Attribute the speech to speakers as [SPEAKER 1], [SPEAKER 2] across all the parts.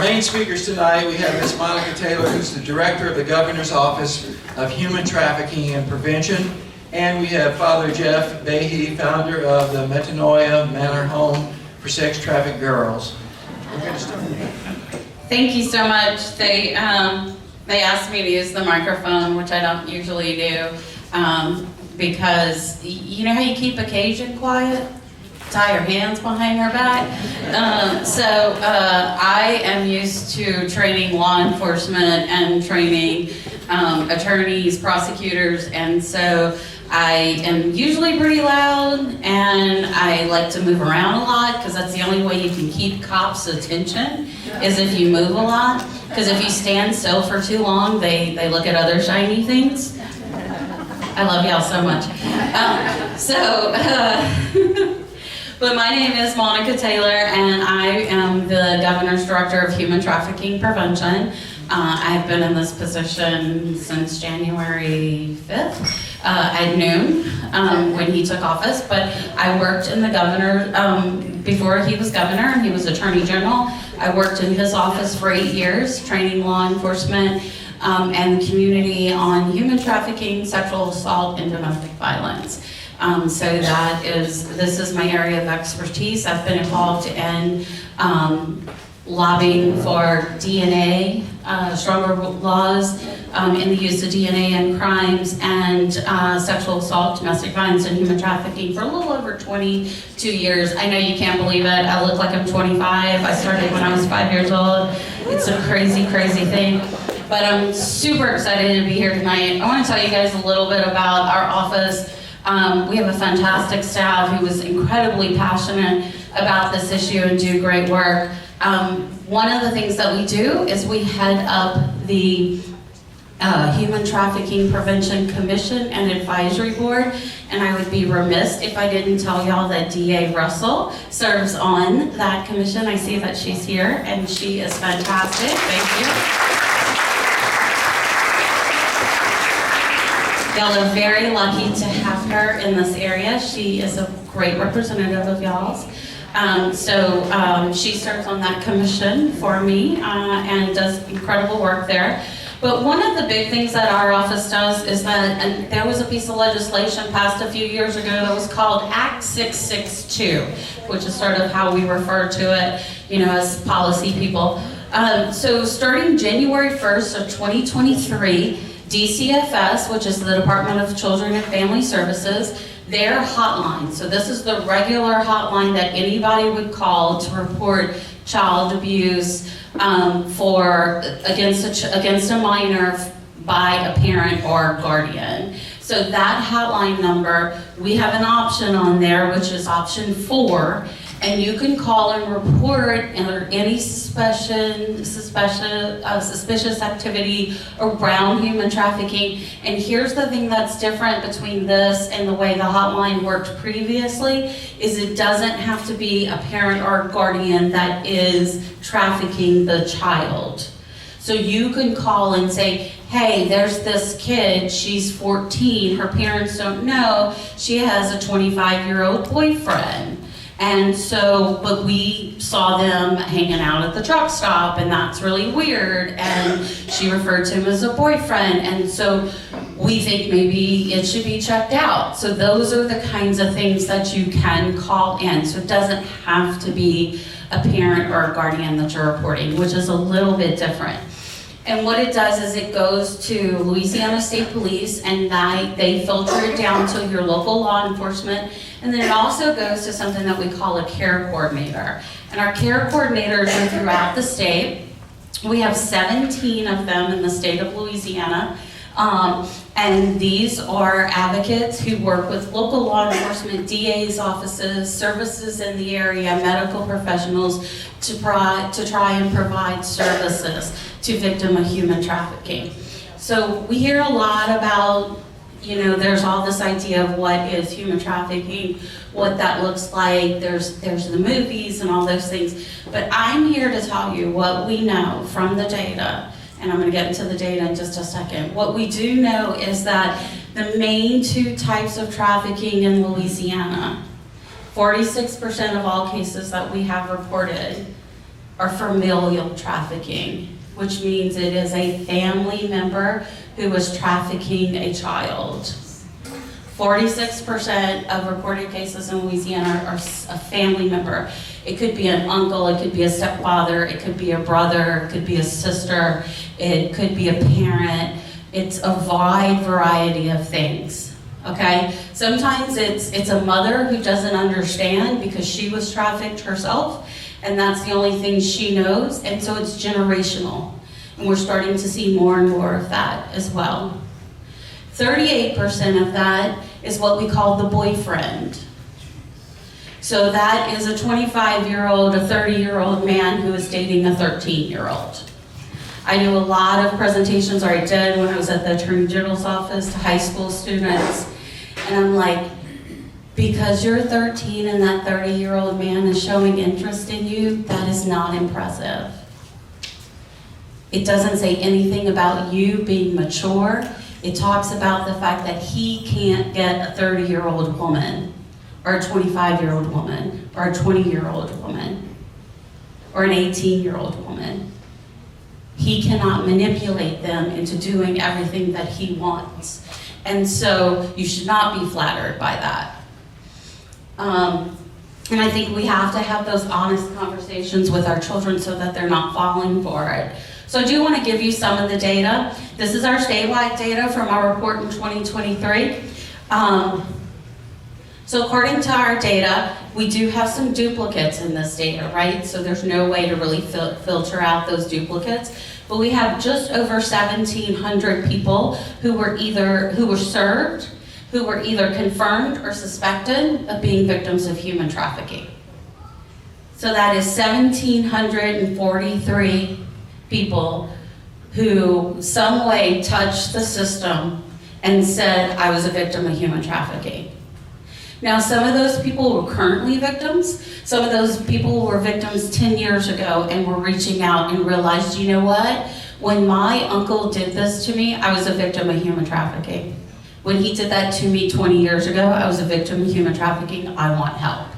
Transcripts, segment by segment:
[SPEAKER 1] Our main speakers tonight, we have Ms. Monica Taylor, who's the Director of the Governor's Office of Human Trafficking and Prevention, and we have Father Jeff Behe, founder of the Metanoia Manor Home for Sex Trafficked Girls. We're going to start.
[SPEAKER 2] Thank you so much. They asked me to use the microphone, which I don't usually do, because you know how you keep occasion quiet? Tie your hands behind your back. I am used to training law enforcement and training attorneys, prosecutors, and so I am usually pretty loud, and I like to move around a lot because that's the only way you can keep cops' attention is if you move a lot. Because if you stand still for too long, they look at other shiny things. I love y'all so much. But my name is Monica Taylor, and I am the Governor's Director of Human Trafficking Prevention. I've been in this position since January 5th at noon when he took office, but I worked in the governor, before he was governor and he was Attorney General, I worked in his office for 8 years, training law enforcement and the community on human trafficking, sexual assault, and domestic violence. This is my area of expertise. I've been involved in lobbying for DNA, stronger laws in the use of DNA in crimes, and sexual assault, domestic violence, and human trafficking for a little over 22 years. I know you can't believe it. I look like I'm 25. I started when I was 5 years old. It's a crazy, crazy thing. But I'm super excited to be here tonight. I want to tell you guys a little bit about our office. We have a fantastic staff who is incredibly passionate about this issue and do great work. One of the things that we do is we head up the Human Trafficking Prevention Commission and Advisory Board, and I would be remiss if I didn't tell y'all that DA Russell serves on that commission. I see that she's here, and she is fantastic. Thank you. Y'all are very lucky to have her in this area. She is a great representative of y'all's. She serves on that commission for me and does incredible work there. But one of the big things that our office does is that, and there was a piece of legislation passed a few years ago that was called Act 662, which is sort of how we refer to it, as policy people. Starting January 1st of 2023, DCFS, which is the Department of Children and Family Services, their hotline. So this is the regular hotline that anybody would call to report child abuse against a minor by a parent or guardian. So that hotline number, we have an option on there, which is option 4, and you can call and report any suspicious activity around human trafficking. And here's the thing that's different between this and the way the hotline worked previously, is it doesn't have to be a parent or a guardian that is trafficking the child. So you can call and say, hey, there's this kid, she's 14, her parents don't know, she has a 25-year-old boyfriend. And but we saw them hanging out at the truck stop, and that's really weird, and she referred to him as a boyfriend, and so we think maybe it should be checked out. So those are the kinds of things that you can call in. So it doesn't have to be a parent or a guardian that you're reporting, which is a little bit different. And what it does is it goes to Louisiana State Police, and they filter it down to your local law enforcement. And then it also goes to something that we call a care coordinator. And our care coordinators are throughout the state. We have 17 of them in the state of Louisiana. And these are advocates who work with local law enforcement, DA's offices, services in the area, medical professionals to try and provide services to victims of human trafficking. So we hear a lot about, there's all this idea of what is human trafficking, what that looks like, there's the movies and all those things. But I'm here to tell you what we know from the data, and I'm going to get into the data in just a second. What we do know is that the main 2 types of trafficking in Louisiana, 46% of all cases that we have reported are familial trafficking, which means it is a family member who was trafficking a child. 46% of reported cases in Louisiana are a family member. It could be an uncle, it could be a stepfather, it could be a brother, it could be a sister, it could be a parent. It's a wide variety of things, okay? Sometimes it's a mother who doesn't understand because she was trafficked herself, and that's the only thing she knows, and so it's generational. And we're starting to see more and more of that as well. 38% of that is what we call the boyfriend. So that is a 25-year-old, a 30-year-old man who is dating a 13-year-old. I do a lot of presentations, or I did when I was at the Attorney General's office, to high school students, and I'm like, because you're 13 and that 30-year-old man is showing interest in you, that is not impressive. It doesn't say anything about you being mature. It talks about the fact that he can't get a 30-year-old woman, or a 25-year-old woman, or a 20-year-old woman, or an 18-year-old woman. He cannot manipulate them into doing everything that he wants. And so you should not be flattered by that. And I think we have to have those honest conversations with our children so that they're not falling for it. So I do want to give you some of the data. This is our statewide data from our report in 2023. So according to our data, we do have some duplicates in this data, right? So there's no way to really filter out those duplicates. But we have just over 1,700 people who were served, who were either confirmed or suspected of being victims of human trafficking. So that is 1,743 people who some way touched the system and said, I was a victim of human trafficking. Now, some of those people were currently victims. Some of those people were victims 10 years ago and were reaching out and realized, you know what? When my uncle did this to me, I was a victim of human trafficking. When he did that to me 20 years ago, I was a victim of human trafficking. I want help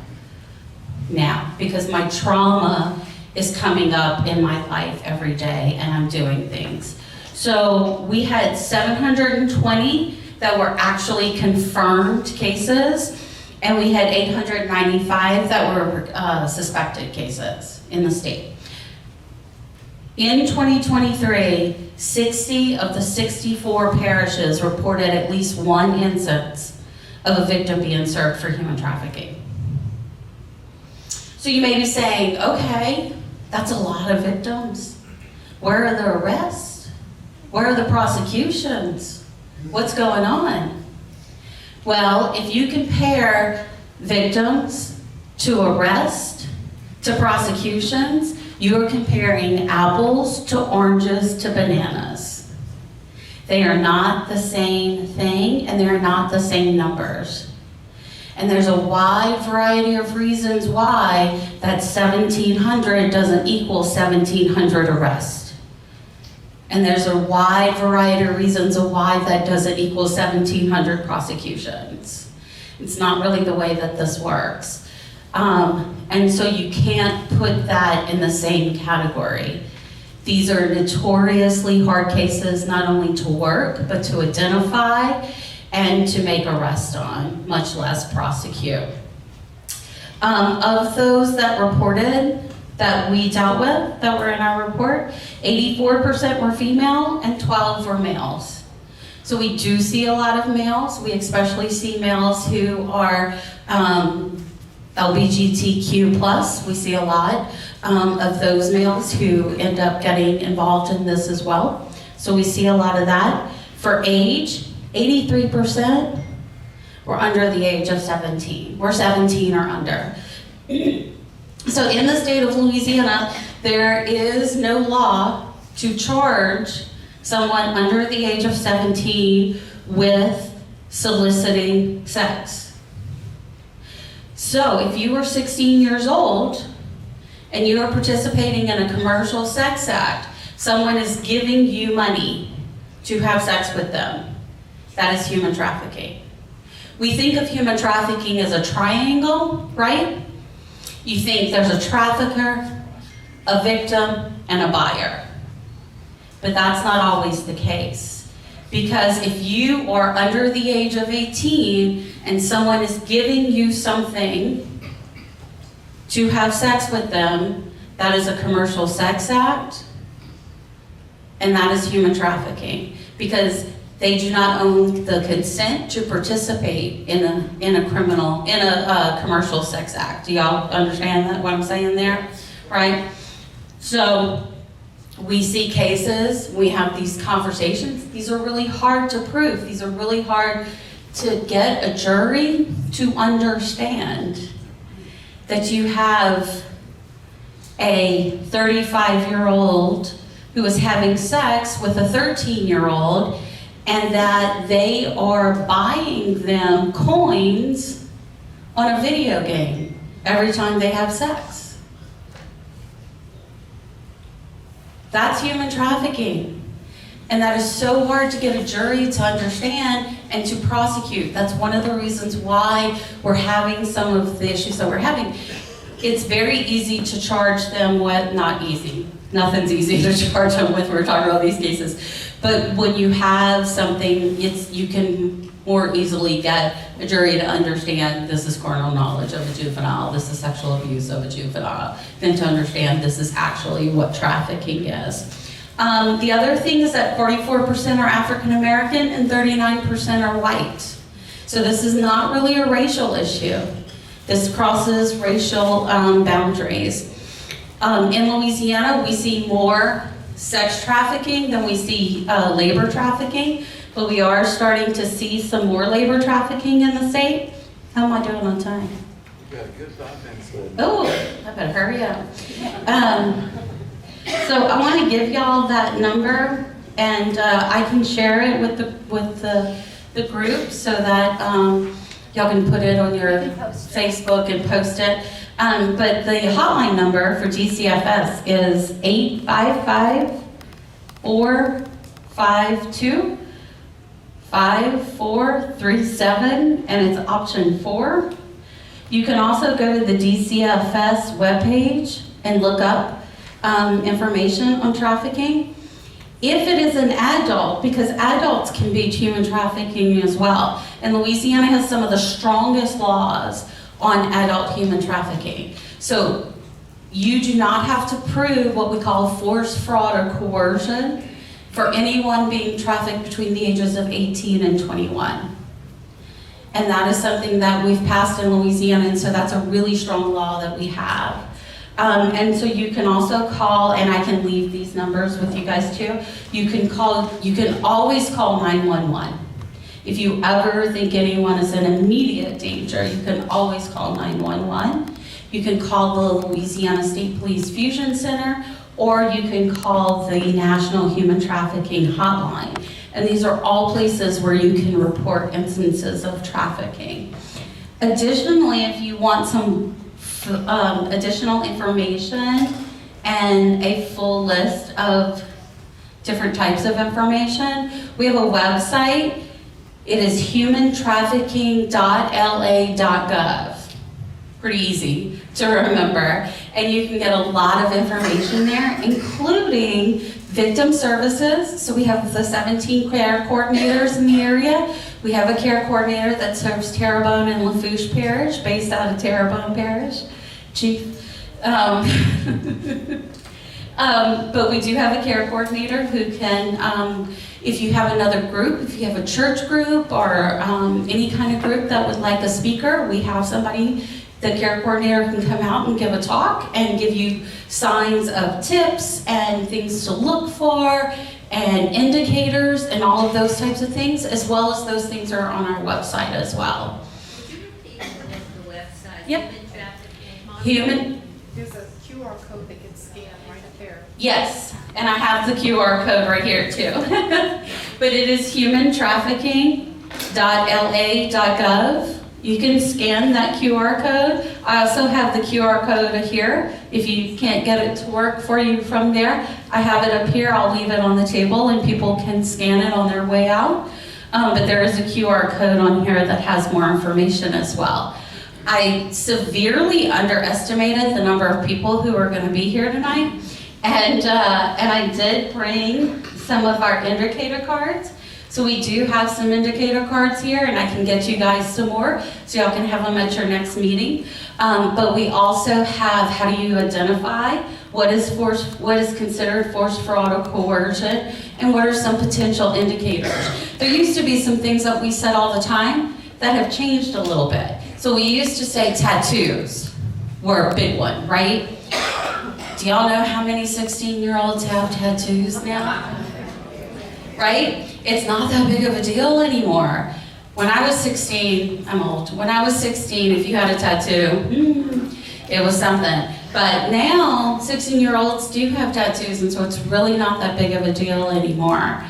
[SPEAKER 2] now because my trauma is coming up in my life every day and I'm doing things. So we had 720 that were actually confirmed cases, and we had 895 that were suspected cases in the state. In 2023, 60 of the 64 parishes reported at least one instance of a victim being served for human trafficking. So you may be saying, okay, that's a lot of victims. Where are the arrests? Where are the prosecutions? What's going on? Well, if you compare victims to arrest to prosecutions, you are comparing apples to oranges to bananas. They are not the same thing, and they are not the same numbers. And there's a wide variety of reasons why that 1,700 doesn't equal 1,700 arrests. And there's a wide variety of reasons of why that doesn't equal 1,700 prosecutions. It's not really the way that this works. And so you can't put that in the same category. These are notoriously hard cases, not only to work, but to identify and to make arrest on, much less prosecute. Of those that reported, that we dealt with, that were in our report, 84% were female and 12 were males. So we do see a lot of males. We especially see males who are LGBTQ+. We see a lot of those males who end up getting involved in this as well. So we see a lot of that. For age, 83% were under the age of 17. We're 17 or under. So in the state of Louisiana, there is no law to charge someone under the age of 17 with soliciting sex. So if you are 16 years old and you are participating in a commercial sex act, someone is giving you money to have sex with them. That is human trafficking. We think of human trafficking as a triangle, right? You think there's a trafficker, a victim, and a buyer. But that's not always the case. Because if you are under the age of 18 and someone is giving you something to have sex with them, that is a commercial sex act, and that is human trafficking. Because they do not own the consent to participate in a commercial sex act. Do y'all understand that, what I'm saying there? Right? So we see cases, we have these conversations. These are really hard to prove. These are really hard to get a jury to understand that you have a 35-year-old who is having sex with a 13-year-old, and that they are buying them coins on a video game every time they have sex. That's human trafficking. And that is so hard to get a jury to understand and to prosecute. That's one of the reasons why we're having some of the issues that we're having. It's very easy to charge them with, not easy, nothing's easy to charge them with, we're talking about these cases. But when you have something, you can more easily get a jury to understand this is carnal knowledge of a juvenile, this is sexual abuse of a juvenile, than to understand this is actually what trafficking is. The other thing is that 44% are African American and 39% are white. So this is not really a racial issue. This crosses racial boundaries. In Louisiana, we see more sex trafficking than we see labor trafficking, but we are starting to see some more labor trafficking in the state. How am I doing on time?
[SPEAKER 1] You got a good 5 minutes left.
[SPEAKER 2] Oh, I better hurry up. So I want to give y'all that number, and I can share it with the group so that y'all can put it on your Facebook and post it. But the hotline number for GCFS is 855-452-5437, and it's option 4. You can also go to the DCFS webpage and look up information on trafficking. If it is an adult, because adults can be human trafficking as well, and Louisiana has some of the strongest laws on adult human trafficking. So you do not have to prove what we call force, fraud, or coercion for anyone being trafficked between the ages of 18 and 21. And that is something that we've passed in Louisiana, and so that's a really strong law that we have. And so you can also call, and I can leave these numbers with you guys too. You can always call 911. If you ever think anyone is in immediate danger, you can always call 911. You can call the Louisiana State Police Fusion Center, or you can call the National Human Trafficking Hotline. And these are all places where you can report instances of trafficking. Additionally, if you want some additional information and a full list of different types of information, we have a website. It is humantrafficking.la.gov. Pretty easy to remember. And you can get a lot of information there, including victim services. So we have the 17 care coordinators in the area. We have a care coordinator that serves Terrebonne and Lafourche Parish, based out of Terrebonne Parish, Chief. But we do have a care coordinator who can, if you have another group, if you have a church group or any kind of group that would like a speaker, we have somebody, the care coordinator can come out and give a talk and give you signs of tips and things to look for and indicators and all of those types of things, as well as those things are on our website as well.
[SPEAKER 3] Would you repeat the website?
[SPEAKER 2] Yep.
[SPEAKER 3] Human trafficking.
[SPEAKER 4] There's a QR code that gets scanned right up there.
[SPEAKER 2] Yes, and I have the QR code right here too. But it is humantrafficking.la.gov. You can scan that QR code. I also have the QR code here. If you can't get it to work for you from there, I have it up here. I'll leave it on the table and people can scan it on their way out. But there is a QR code on here that has more information as well. I severely underestimated the number of people who are going to be here tonight, and I did bring some of our indicator cards. So we do have some indicator cards here, and I can get you guys some more, so y'all can have them at your next meeting. But we also have, how do you identify what is considered force, fraud, or coercion, and what are some potential indicators. There used to be some things that we said all the time that have changed a little bit. So we used to say tattoos were a big one, right? Do y'all know how many 16-year-olds have tattoos now? Right? It's not that big of a deal anymore. When I was 16, I'm old. When I was 16, if you had a tattoo, it was something. But now, 16-year-olds do have tattoos, and so it's really not that big of a deal anymore.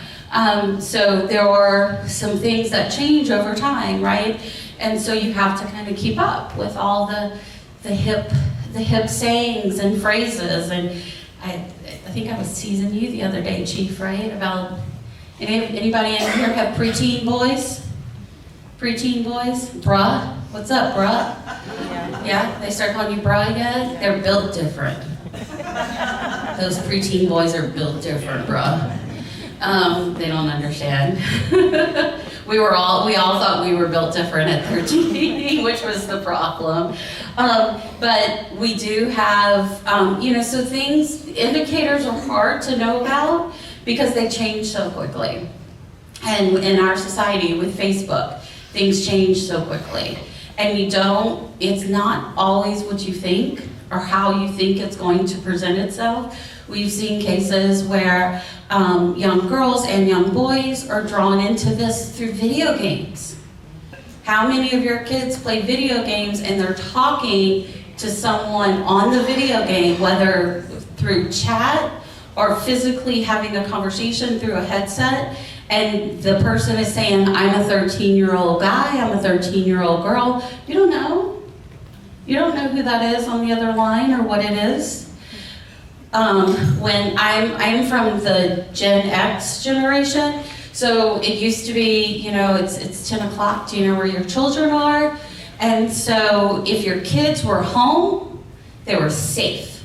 [SPEAKER 2] So there are some things that change over time, right? And so you have to kind of keep up with all the hip sayings and phrases. And I think I was teasing you the other day, Chief, right? About anybody in here have preteen boys? Preteen boys? Bruh? What's up, bruh? Yeah, they start calling you bruh again? They're built different. Those preteen boys are built different, bruh. They don't understand. We all thought we were built different at 13, which was the problem. But we do have, so indicators are hard to know about because they change so quickly. And in our society with Facebook, things change so quickly. And it's not always what you think or how you think it's going to present itself. We've seen cases where young girls and young boys are drawn into this through video games. How many of your kids play video games and they're talking to someone on the video game, whether through chat or physically having a conversation through a headset, and the person is saying, I'm a 13-year-old guy, I'm a 13-year-old girl. You don't know. You don't know who that is on the other line or what it is. When I'm from the Gen X generation, so it used to be, it's 10 o'clock, do you know where your children are? And so if your kids were home, they were safe.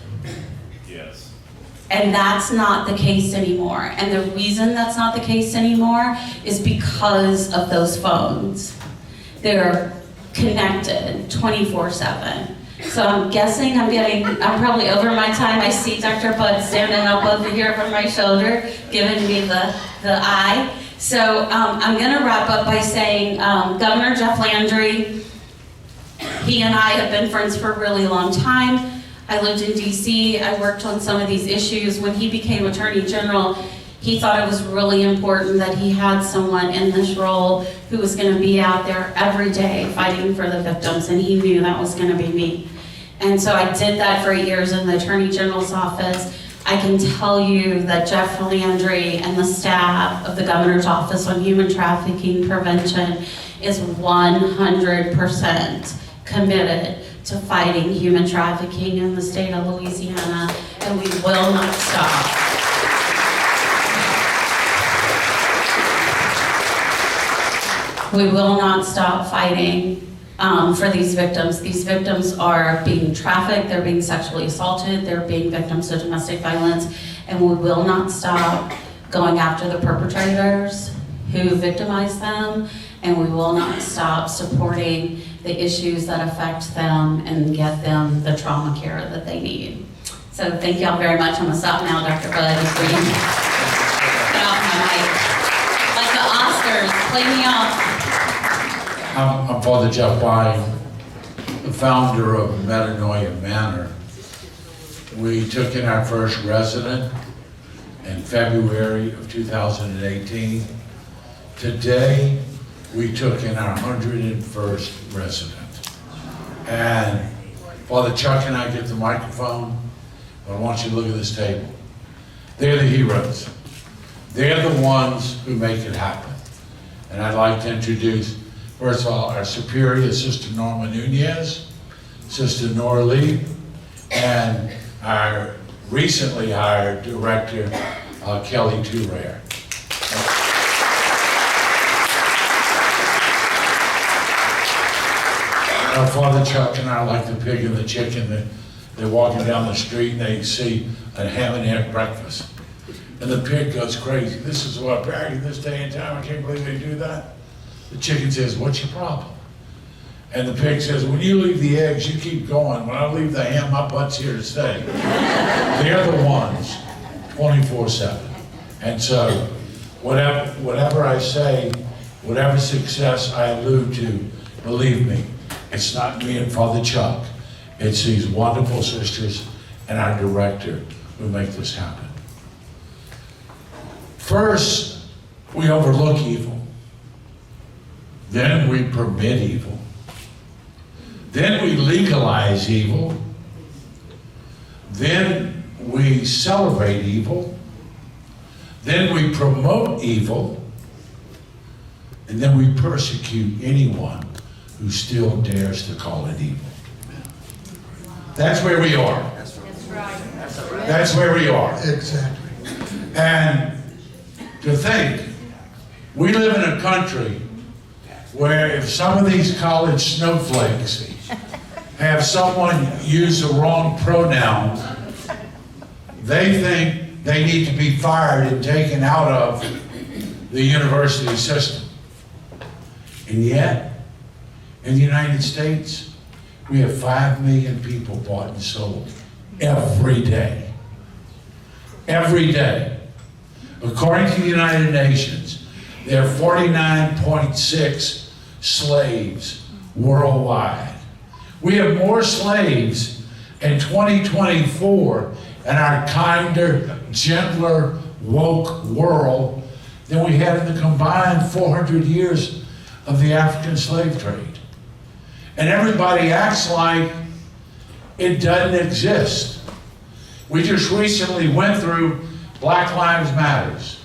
[SPEAKER 5] Yes.
[SPEAKER 2] And that's not the case anymore. And the reason that's not the case anymore is because of those phones. They're connected 24/7. So I'm guessing I'm probably over my time. I see Dr. Bud standing up over here from my shoulder, giving me the eye. So I'm gonna wrap up by saying Governor Jeff Landry, he and I have been friends for a really long time. I lived in DC, I worked on some of these issues. When he became Attorney General, he thought it was really important that he had someone in this role who was gonna be out there every day fighting for the victims, and he knew that was gonna be me. And so I did that for 8 years in the Attorney General's office. I can tell you that Jeff Landry and the staff of the Governor's Office on Human Trafficking Prevention is 100% committed to fighting human trafficking in the state of Louisiana, and we will not stop. We will not stop fighting for these victims. These victims are being trafficked, they're being sexually assaulted, they're being victims of domestic violence, and we will not stop going after the perpetrators who victimize them, and we will not stop supporting the issues that affect them and get them the trauma care that they need. So thank y'all very much. I'm gonna stop now, Dr. Bud. Cut off my mic. Like the Oscars, play me off.
[SPEAKER 6] I'm Father Jeff Bye, the founder of Metanoia Manor. We took in our first resident in February of 2018. Today, we took in our 101st resident. And Father Chuck and I get the microphone, but I want you to look at this table. They're the heroes. They're the ones who make it happen. And I'd like to introduce, first of all, our superior, Sister Norma Nunez, Sister Nora Lee, and our recently hired director, Kelly Tourare. Father Chuck and I are like the pig and the chicken. They're walking down the street and they see a ham and egg breakfast. And the pig goes crazy. This is what, Barry, this day and time, I can't believe they do that. The chicken says, what's your problem? And the pig says, when you leave the eggs, you keep going. When I leave the ham, my butt's here to stay. They're the ones, 24/7. And so, whatever I say, whatever success I allude to, believe me, it's not me and Father Chuck. It's these wonderful sisters and our director who make this happen. First, we overlook evil. Then we permit evil. Then we legalize evil. Then we celebrate evil. Then we promote evil. And then we persecute anyone who still dares to call it evil. That's where we are.
[SPEAKER 3] That's right.
[SPEAKER 6] That's where we are.
[SPEAKER 7] Exactly.
[SPEAKER 6] And to think, we live in a country where if some of these college snowflakes have someone use the wrong pronoun, they think they need to be fired and taken out of the university system. And yet, in the United States, we have 5 million people bought and sold every day. Every day. According to the United Nations, there are 49.6 slaves worldwide. We have more slaves in 2024 in our kinder, gentler, woke world than we had in the combined 400 years of the African slave trade. And everybody acts like it doesn't exist. We just recently went through Black Lives Matters.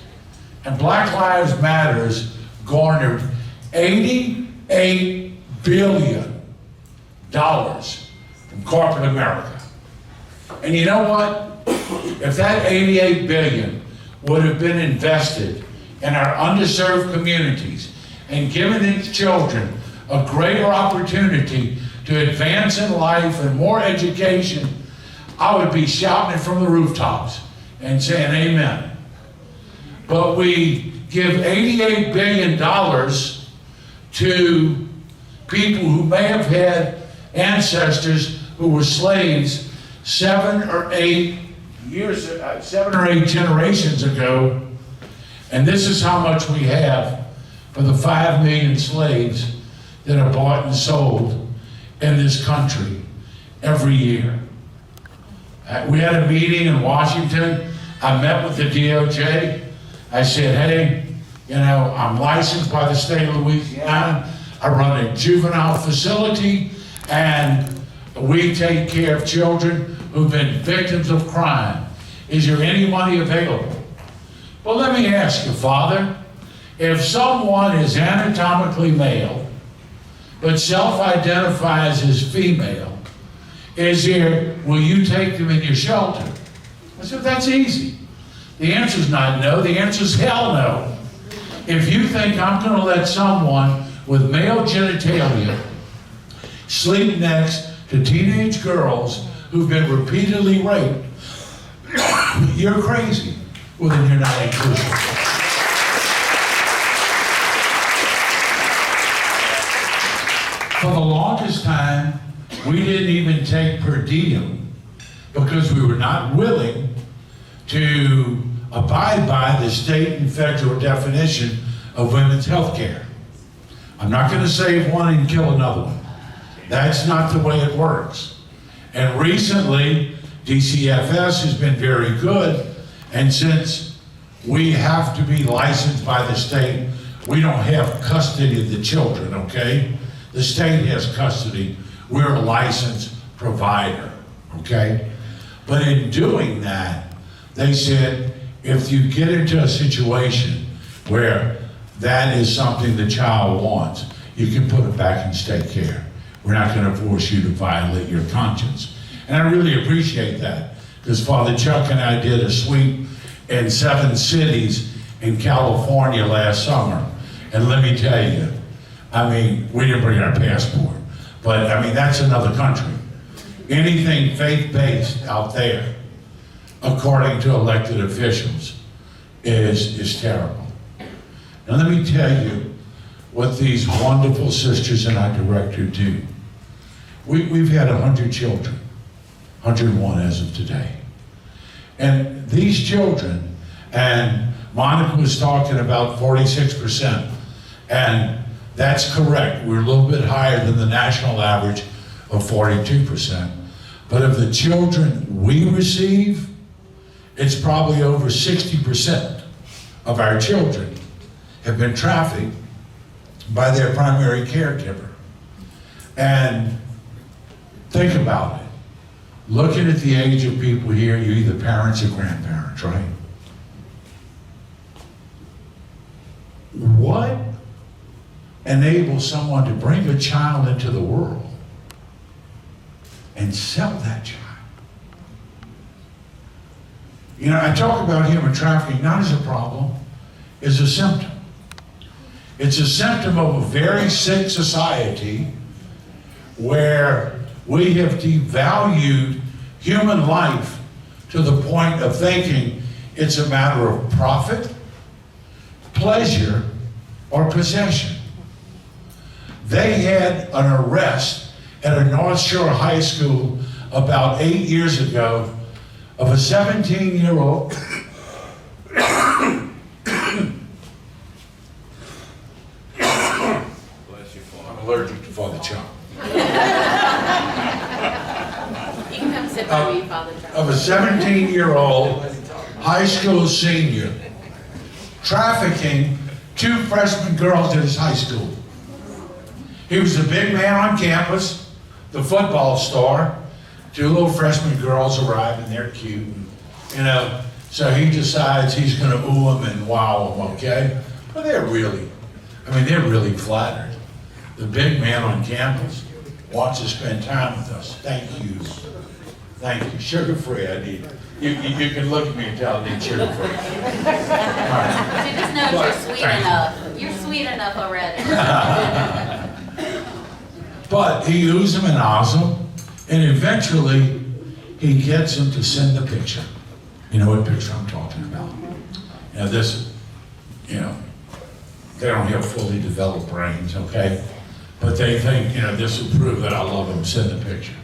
[SPEAKER 6] And Black Lives Matters garnered $88 billion from corporate America. And you know what? If that $88 billion would have been invested in our underserved communities and given its children a greater opportunity to advance in life and more education, I would be shouting it from the rooftops and saying amen. But we give $88 billion to people who may have had ancestors who were slaves 7 or 8 generations ago. And this is how much we have for the 5 million slaves that are bought and sold in this country every year. We had a meeting in Washington. I met with the DOJ. I said, hey, you know, I'm licensed by the state of Louisiana. I run a juvenile facility, and we take care of children who've been victims of crime. Is there any money available? Well, let me ask you, Father, if someone is anatomically male, but self-identifies as female, will you take them in your shelter? I said, that's easy. The answer's not no, the answer's hell no. If you think I'm gonna let someone with male genitalia sleep next to teenage girls who've been repeatedly raped, you're crazy. Well, then you're not inclusive. For the longest time, we didn't even take per diem because we were not willing to abide by the state and federal definition of women's health care. I'm not going to save one and kill another one. That's not the way it works. And recently, DCFS has been very good, and since we have to be licensed by the state, we don't have custody of the children, okay? The state has custody. We're a licensed provider, okay? But in doing that, they said, if you get into a situation where that is something the child wants, you can put it back in state care. We're not going to force you to violate your conscience. And I really appreciate that, because Father Chuck and I did a sweep in 7 cities in California last summer. And let me tell you, I mean, we didn't bring our passport, But I mean, that's another country. Anything faith-based out there, according to elected officials, is terrible. Now let me tell you what these wonderful sisters and our director do. We've had 100 children, 101 as of today. And these children, and Monica was talking about 46%, and that's correct. We're a little bit higher than the national average of 42%. But of the children we receive, it's probably over 60% of our children have been trafficked by their primary caregiver. And think about it. Looking at the age of people here, you're either parents or grandparents, right? What enables someone to bring a child into the world and sell that child? You know, I talk about human trafficking not as a problem, as a symptom. It's a symptom of a very sick society where we have devalued human life to the point of thinking it's a matter of profit, pleasure, or possession. They had an arrest at a North Shore high school about 8 years ago of a 17-year-old
[SPEAKER 5] Bless you,
[SPEAKER 6] I'm
[SPEAKER 5] Father.
[SPEAKER 6] allergic to Father Chop.
[SPEAKER 3] You can come sit by me, Father John.
[SPEAKER 6] Of a 17-year-old high school senior trafficking 2 freshman girls at his high school. He was a big man on campus, the football star. 2 little freshman girls arrive and they're cute, and, you know, so he decides he's gonna ooh them and wow them, okay? But they're really flattered. The big man on campus wants to spend time with us. Thank you. Thank you. Sugar-free, I need. You can look at me and tell I need sugar-free. All right.
[SPEAKER 3] You just know you're sweet
[SPEAKER 6] Thank you.
[SPEAKER 3] enough. You're sweet enough already.
[SPEAKER 6] But he oohs him and ahs him, and eventually he gets him to send the picture. You know what picture I'm talking about? You know, this, you know, they don't have fully developed brains, okay? But they think, you know, this will prove that I love them, send the picture.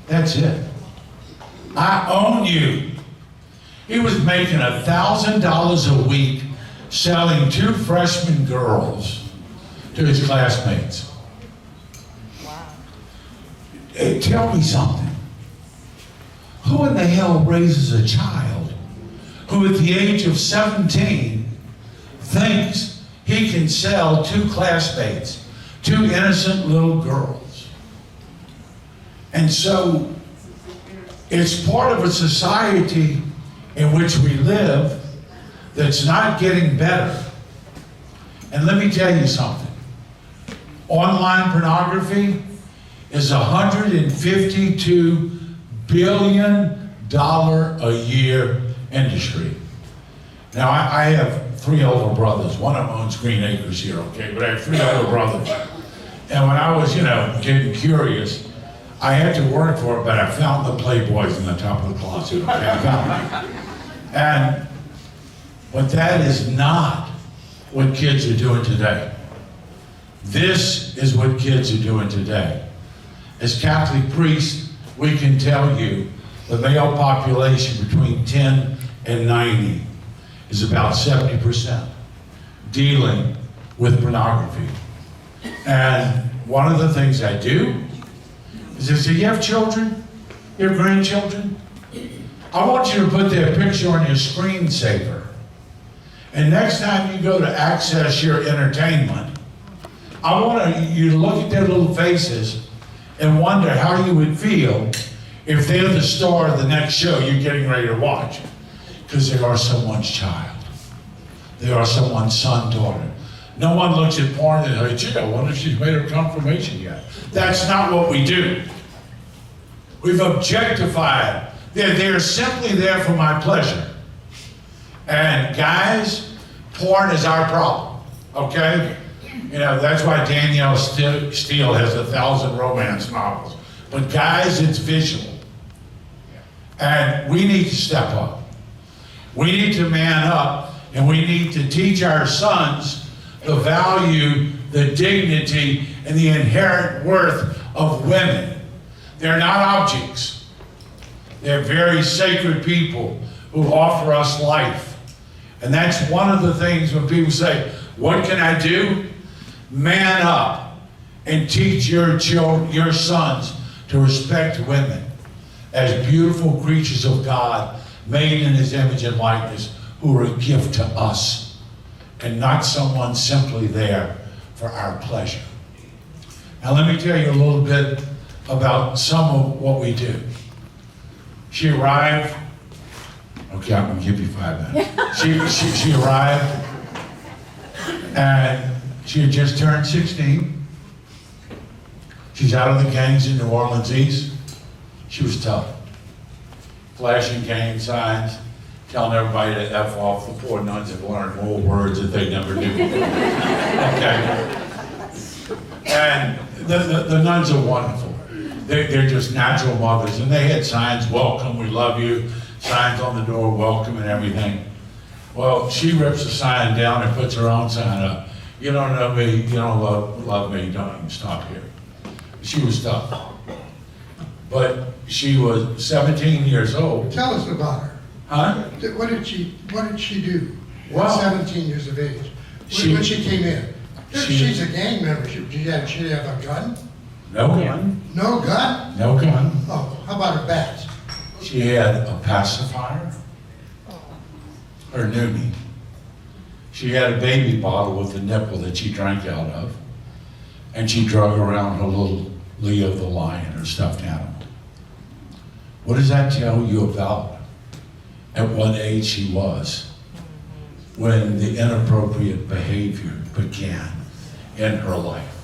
[SPEAKER 6] That's it. I own you. He was making $1,000 a week selling 2 freshman girls to his classmates. Wow. Hey, tell me something. Who in the hell raises a child who at the age of 17 thinks he can sell 2 classmates, 2 innocent little girls? And so it's part of a society in which we live that's not getting better. And let me tell you something. Online pornography is $152 billion a year industry. Now, I have 3 older brothers. One of them owns Green Acres here, okay? But I have 3 older brothers. And when I was, you know, getting curious, I had to work for it, but I found the Playboys in the top of the closet, okay? I found them. But that is not what kids are doing today. This is what kids are doing today. As Catholic priests, we can tell you the male population between 10 and 90 is about 70% dealing with pornography. And one of the things I do is I say, you have children? You have grandchildren? I want you to put that picture on your screensaver. And next time you go to access your entertainment, I want you to look at their little faces and wonder how you would feel if they're the star of the next show you're getting ready to watch. Because they are someone's child. They are someone's son, daughter. No one looks at porn and says, gee, I wonder if she's made her confirmation yet. That's not what we do. We've objectified. They're simply there for my pleasure. And guys, porn is our problem, okay? You know, that's why Danielle Steele has 1,000 romance novels. But guys, it's visual. And we need to step up. We need to man up, and we need to teach our sons the value, the dignity, and the inherent worth of women. They're not objects. They're very sacred people who offer us life. And that's one of the things when people say, what can I do? Man up and teach your sons to respect women as beautiful creatures of God, made in His image and likeness, who are a gift to us, and not someone simply there for our pleasure. Now let me tell you a little bit about some of what we do. She arrived, okay, I'm gonna give you 5 minutes. She arrived, and she had just turned 16. She's out of the gangs in New Orleans East. She was tough. Flashing gang signs, telling everybody to F off. The poor nuns have learned more words that they never knew. Okay. And the nuns are wonderful. They're just natural mothers. And they had signs, welcome, we love you. Signs on the door, welcome and everything. Well, she rips the sign down and puts her own sign up. You don't know me, you don't love me, don't even stop here. She was tough. But she was 17 years old.
[SPEAKER 7] Tell us about her.
[SPEAKER 6] Huh?
[SPEAKER 7] What did she do
[SPEAKER 6] Well,
[SPEAKER 7] at 17 years of age?
[SPEAKER 6] she-
[SPEAKER 7] When she came in?
[SPEAKER 6] she-
[SPEAKER 7] She's a gang member. Did she have a gun?
[SPEAKER 6] No gun,
[SPEAKER 7] No gun?
[SPEAKER 6] no gun.
[SPEAKER 7] Oh, how about a bat?
[SPEAKER 6] She had a pacifier, her noonie. She had a baby bottle with a nipple that she drank out of, and she drug around her little Leo the lion, her stuffed animal. What does that tell you about at what age she was when the inappropriate behavior began in her life?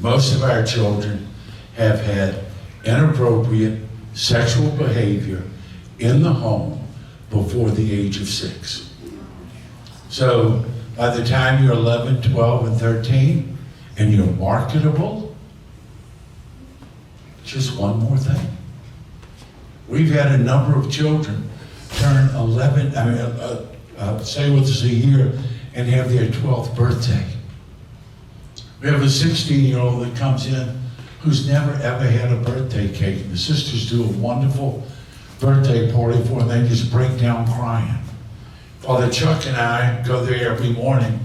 [SPEAKER 6] Most of our children have had inappropriate sexual behavior in the home before the age of 6. So by the time you're 11, 12, and 13, and you're marketable, just one more thing. We've had a number of children turn 11, say with us a year, and have their 12th birthday. We have a 16-year-old that comes in who's never ever had a birthday cake. And the sisters do a wonderful birthday party for her, and they just break down crying. Father Chuck and I go there every morning.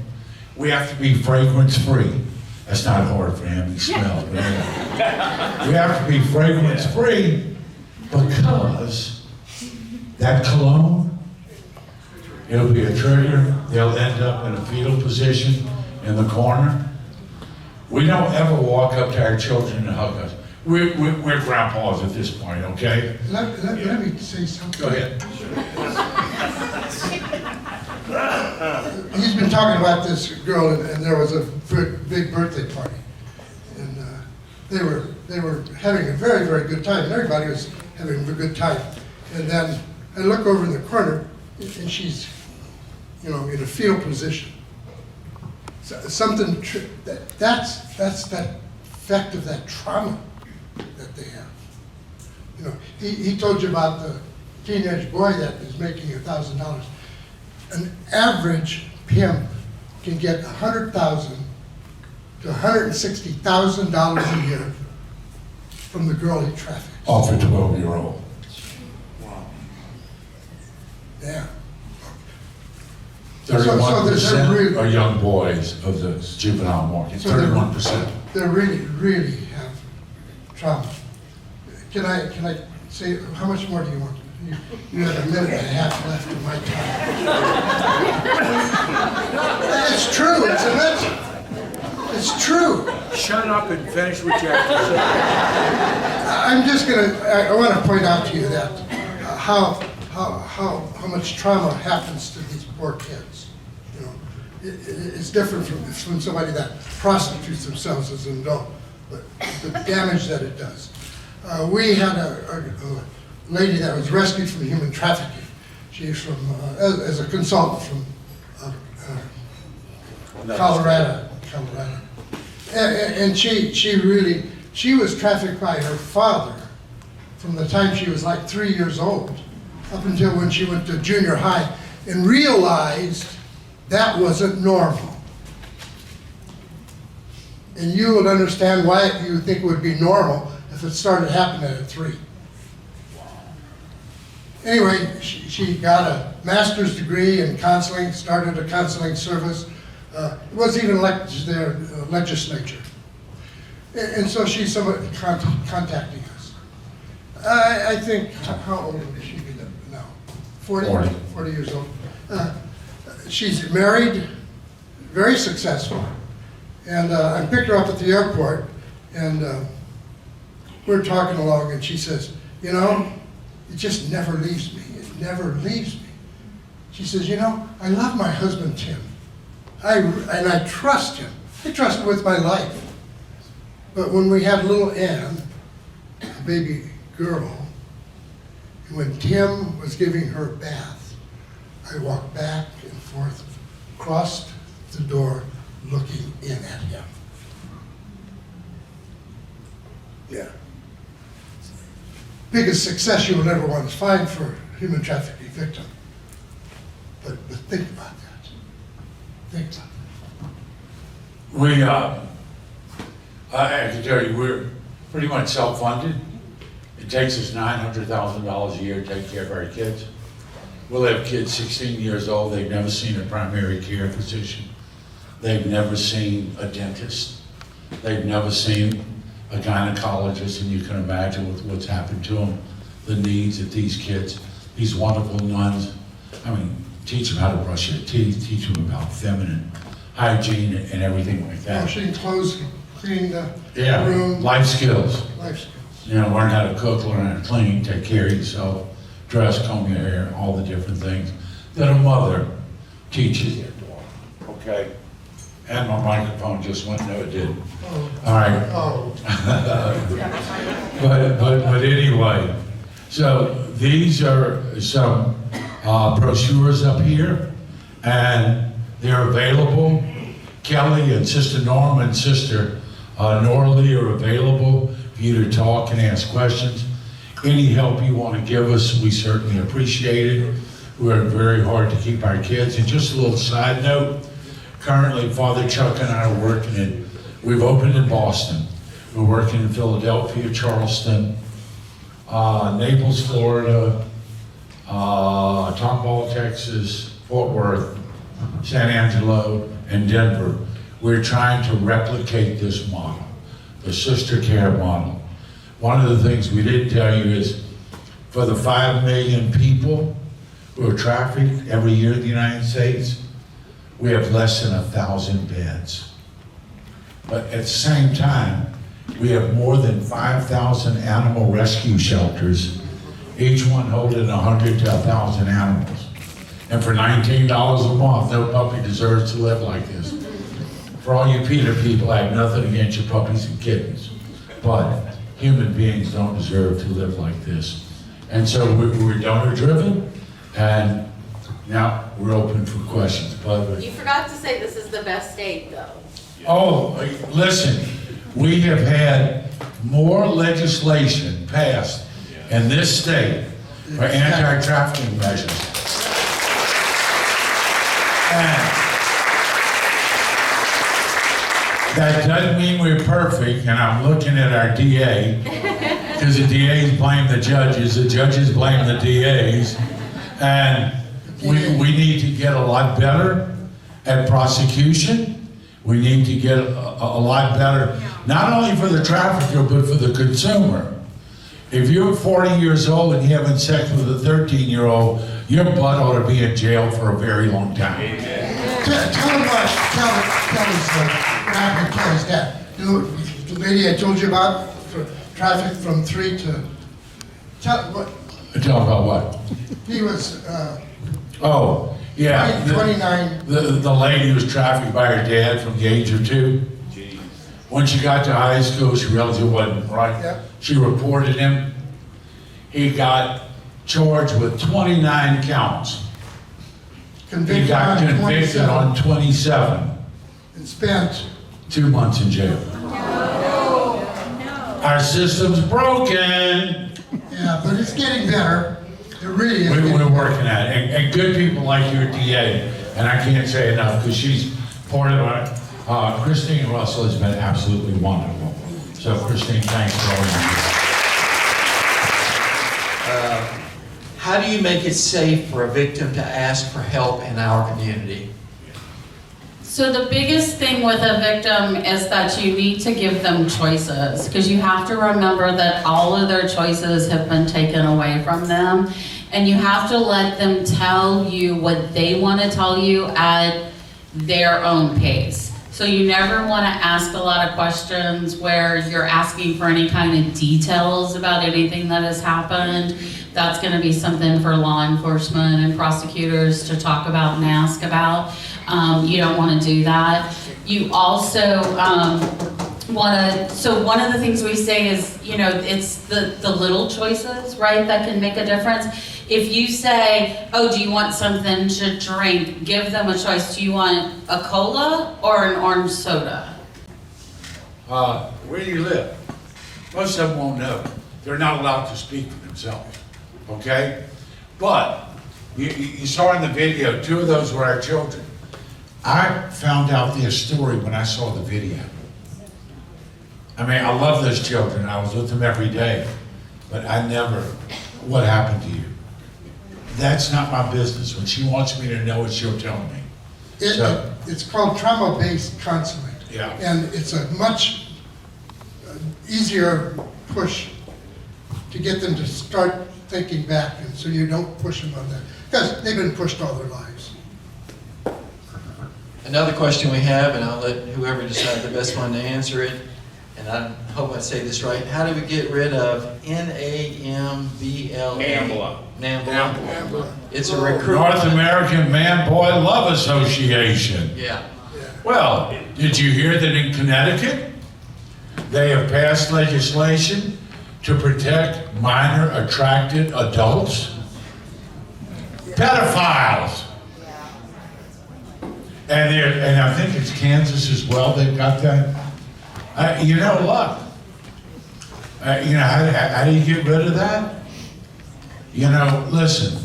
[SPEAKER 6] We have to be fragrance-free. That's not hard for him, he smells. But anyway. We have to be fragrance-free because that cologne, it'll be a trigger. They'll end up in a fetal position in the corner. We don't ever walk up to our children and hug us. We're grandpas at this point, okay?
[SPEAKER 7] Let me say something.
[SPEAKER 6] Go ahead.
[SPEAKER 7] He's been talking about this girl, and there was a big birthday party, and they were having a very, very good time. And everybody was having a good time. And then I look over in the corner, and she's, in a fetal position. Something that's that effect of that trauma that they have. He told you about the teenage boy that is making $1,000. An average pimp can get $100,000 to $160,000 a year from the girl he traffics.
[SPEAKER 6] Off a 12-year-old.
[SPEAKER 7] Yeah.
[SPEAKER 6] 31% are young boys of the juvenile market. 31%.
[SPEAKER 7] They really, really have trauma. Can I say, how much more do you want? You have a minute and a half left of my time. It's true, isn't it? It's true.
[SPEAKER 6] Shut up and finish what you have to say.
[SPEAKER 7] I want to point out to you that how much trauma happens to these poor kids. It's different from somebody that prostitutes themselves as an adult, but the damage that it does. We had a lady that was rescued from human trafficking. She's from, as a consultant from Colorado. Colorado. And she was trafficked by her father from the time she was like 3 years old up until when she went to junior high and realized that wasn't normal. And you would understand why you think it would be normal if it started happening at 3. Anyway, she got a master's degree in counseling, started a counseling service. It was even elected to their legislature. And so she's somebody contacting us. I think, how old is she now? 40? 40 years old. She's married, very successful. And I picked her up at the airport, and we're talking along, and she says, you know, it just never leaves me. It never leaves me. She says, you know, I love my husband, Tim. And I trust him. I trust him with my life. But when we had little Ann, a baby girl, and when Tim was giving her a bath, I walked back and forth, crossed the door, looking in at him. Yeah. Biggest success you will ever want to find for a human trafficking victim. But think about that. Think about that.
[SPEAKER 6] I can tell you, we're pretty much self-funded. It takes us $900,000 a year to take care of our kids. We'll have kids 16 years old, they've never seen a primary care physician. They've never seen a dentist. They've never seen a gynecologist, and you can imagine with what's happened to them, the needs of these kids, these wonderful nuns. I mean, teach them how to brush their teeth, teach them about feminine hygiene and everything like that.
[SPEAKER 7] Washing clothes, cleaning the
[SPEAKER 6] Yeah,
[SPEAKER 7] room.
[SPEAKER 6] life skills.
[SPEAKER 7] Life skills.
[SPEAKER 6] You know, learn how to cook, learn how to clean, take care of yourself, dress, comb your hair, all the different things that a mother teaches their daughter. Okay? And my microphone just went, no it didn't.
[SPEAKER 7] Oh.
[SPEAKER 6] All right.
[SPEAKER 7] Oh.
[SPEAKER 6] But anyway, so these are some brochures up here, and they're available. Kelly and Sister Norma and Sister Norley are available for you to talk and ask questions. Any help you want to give us, we certainly appreciate it. We're very hard to keep our kids. And just a little side note, currently Father Chuck and I are working we've opened in Boston. We're working in Philadelphia, Charleston, Naples, Florida, Tomball, Texas, Fort Worth, San Angelo, and Denver. We're trying to replicate this model, the sister care model. One of the things we didn't tell you is for the 5 million people who are trafficked every year in the United States, we have less than 1,000 beds. But at the same time, we have more than 5,000 animal rescue shelters, each one holding 100 to 1,000 animals. And for $19 a month, no puppy deserves to live like this. For all you PETA people, I have nothing against your puppies and kittens, but human beings don't deserve to live like this. And so we're donor driven, and now we're open for questions. But
[SPEAKER 3] You forgot to say this is the best state, though.
[SPEAKER 6] oh, listen, we have had more legislation passed in this state for anti-trafficking measures. And that doesn't mean we're perfect, and I'm looking at our DA, because the DAs blame the judges blame the DAs, and we need to get a lot better at prosecution. We need to get a lot better, not only for the trafficker, but for the consumer. If you're 40 years old and you're having sex with a 13-year-old, your butt ought to be in jail for a very long time.
[SPEAKER 7] Tell him what Kelly's dad. The lady I told you about, for traffic from 3 to, tell what,
[SPEAKER 6] Tell about what?
[SPEAKER 7] he was,
[SPEAKER 6] Oh, yeah.
[SPEAKER 7] 29.
[SPEAKER 6] The lady was trafficked by her dad from the age of 2. When she got to high school, she realized it wasn't right.
[SPEAKER 7] Yep.
[SPEAKER 6] She reported him. He got charged with 29 counts. He
[SPEAKER 7] Convicted
[SPEAKER 6] got
[SPEAKER 7] on
[SPEAKER 6] convicted
[SPEAKER 7] 27
[SPEAKER 6] on 27.
[SPEAKER 7] and spent
[SPEAKER 6] 2 months in jail. Our system's broken.
[SPEAKER 7] Yeah, but it's getting better. It really is.
[SPEAKER 6] We're working at it. And good people like your DA, and I can't say enough because she's part of our, Christine Russell has been absolutely wonderful. So Christine, thanks for all you do.
[SPEAKER 1] How do you make it safe for a victim to ask for help in our community?
[SPEAKER 2] So the biggest thing with a victim is that you need to give them choices, because you have to remember that all of their choices have been taken away from them, and you have to let them tell you what they want to tell you at their own pace. So you never want to ask a lot of questions where you're asking for any kind of details about anything that has happened. That's going to be something for law enforcement and prosecutors to talk about and ask about. You don't want to do that. You also want to, so one of the things we say is, you know, it's the little choices, right, that can make a difference. If you say, oh, do you want something to drink? Give them a choice. Do you want a cola or an orange soda?
[SPEAKER 6] Where do you live? Most of them won't know. They're not allowed to speak for themselves, okay? But you saw in the video, 2 of those were our children. I found out their story when I saw the video. I mean, I love those children. I was with them every day, but I never, what happened to you? That's not my business. When she wants me to know it, she'll tell me.
[SPEAKER 7] It's called trauma-based counseling.
[SPEAKER 6] Yeah.
[SPEAKER 7] And it's a much easier push to get them to start thinking back, and so you don't push them on that. Because they've been pushed all their lives.
[SPEAKER 1] Another question we have, and I'll let whoever decides the best one to answer it, and I hope I say this right. How do we get rid of NAMBLA?
[SPEAKER 5] Ambula.
[SPEAKER 1] NAMBLA. It's a recruitment.
[SPEAKER 6] North American Man Boy Love Association.
[SPEAKER 1] Yeah.
[SPEAKER 6] Well, did you hear that in Connecticut, they have passed legislation to protect minor attracted adults? Pedophiles. And I think it's Kansas as well, they've got that. You know what? You know, how do you get rid of that? You know, listen,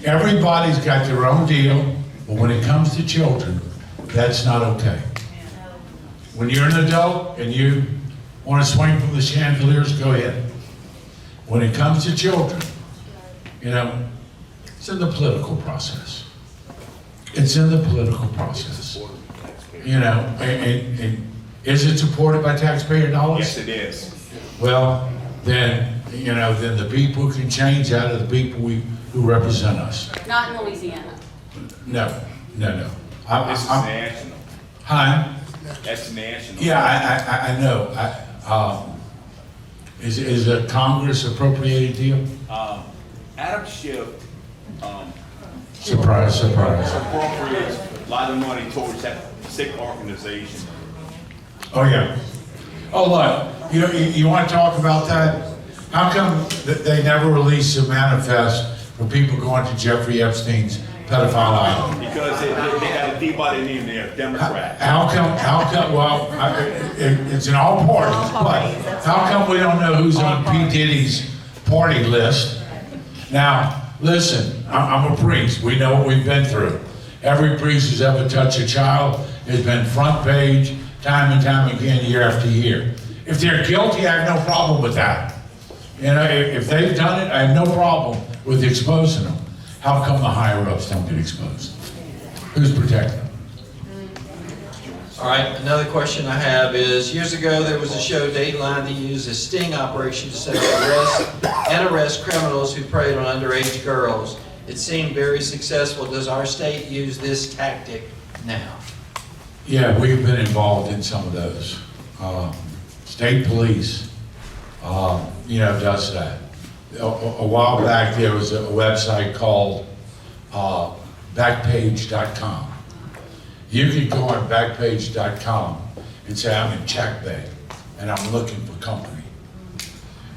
[SPEAKER 6] everybody's got their own deal, but when it comes to children, that's not okay. When you're an adult and you want to swing from the chandeliers, go ahead. When it comes to children, you know, it's in the political process. It's in the political process. You know, and is it supported by taxpayer dollars?
[SPEAKER 5] Yes, it is.
[SPEAKER 6] Well, then, you know, then the people can change that are the people who represent us.
[SPEAKER 2] Not in Louisiana.
[SPEAKER 6] No.
[SPEAKER 5] This is national.
[SPEAKER 6] Huh?
[SPEAKER 5] That's national.
[SPEAKER 6] Yeah, I know. Is a Congress appropriated deal?
[SPEAKER 5] Adam Schiff
[SPEAKER 6] Surprise.
[SPEAKER 5] appropriates a lot of money towards that sick organization.
[SPEAKER 6] Oh, yeah. Oh, look, you want to talk about that? How come that they never released a manifest for people going to Jeffrey Epstein's pedophile island?
[SPEAKER 5] Because they got a D-body name there, Democrat.
[SPEAKER 6] How come, well, it's in all parties, but how come we don't know who's on P. Diddy's party list? Now, listen, I'm a priest. We know what we've been through. Every priest who's ever touched a child has been front page, time and time again, year after year. If they're guilty, I have no problem with that. You know, if they've done it, I have no problem with exposing them. How come the higher-ups don't get exposed? Who's protecting them?
[SPEAKER 1] All right, another question I have is, years ago there was a show, Dateline, that used a sting operation to set up arrest criminals who preyed on underage girls. It seemed very successful. Does our state use this tactic now?
[SPEAKER 6] Yeah, we've been involved in some of those. State police, you know, does that. A while back, there was a website called Backpage.com. You can go on Backpage.com and say, I'm in Check Bay, and I'm looking for company.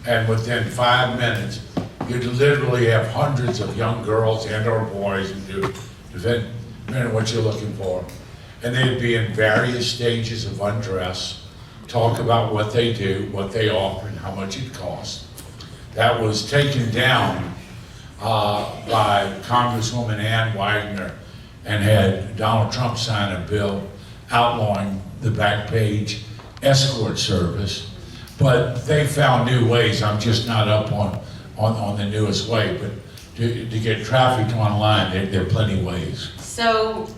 [SPEAKER 6] And within 5 minutes, you literally have hundreds of young girls and or boys who do, depending on what you're looking for. and they'd be in various stages of undress, talk about what they do, what they offer, and how much it costs. That was taken down by Congresswoman Ann Wagner and had Donald Trump sign a bill outlawing the back page escort service. But they found new ways. I'm just not up on the newest way, but to get trafficked online, there are plenty of ways.
[SPEAKER 2] So,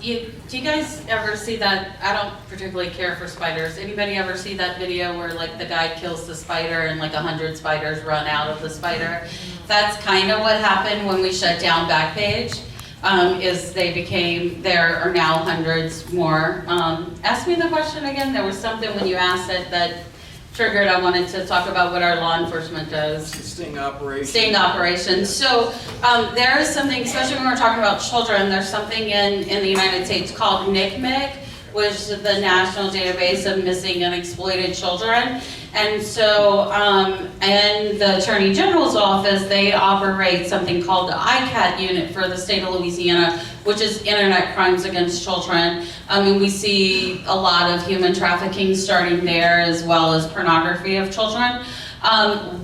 [SPEAKER 2] do you guys ever see that? I don't particularly care for spiders. Anybody ever see that video where like the guy kills the spider and like 100 spiders run out of the spider? That's kind of what happened when we shut down Backpage. There are now hundreds more. Ask me the question again. There was something when you asked it that triggered. I wanted to talk about what our law enforcement does.
[SPEAKER 1] Sting operation.
[SPEAKER 2] Sting operations. So there is something, especially when we're talking about children, there's something in the United States called NCMEC, which is the National Database of Missing and Exploited Children. And so in the Attorney General's office, they operate something called the ICAT unit for the state of Louisiana, which is Internet Crimes Against Children. And we see a lot of human trafficking starting there, as well as pornography of children.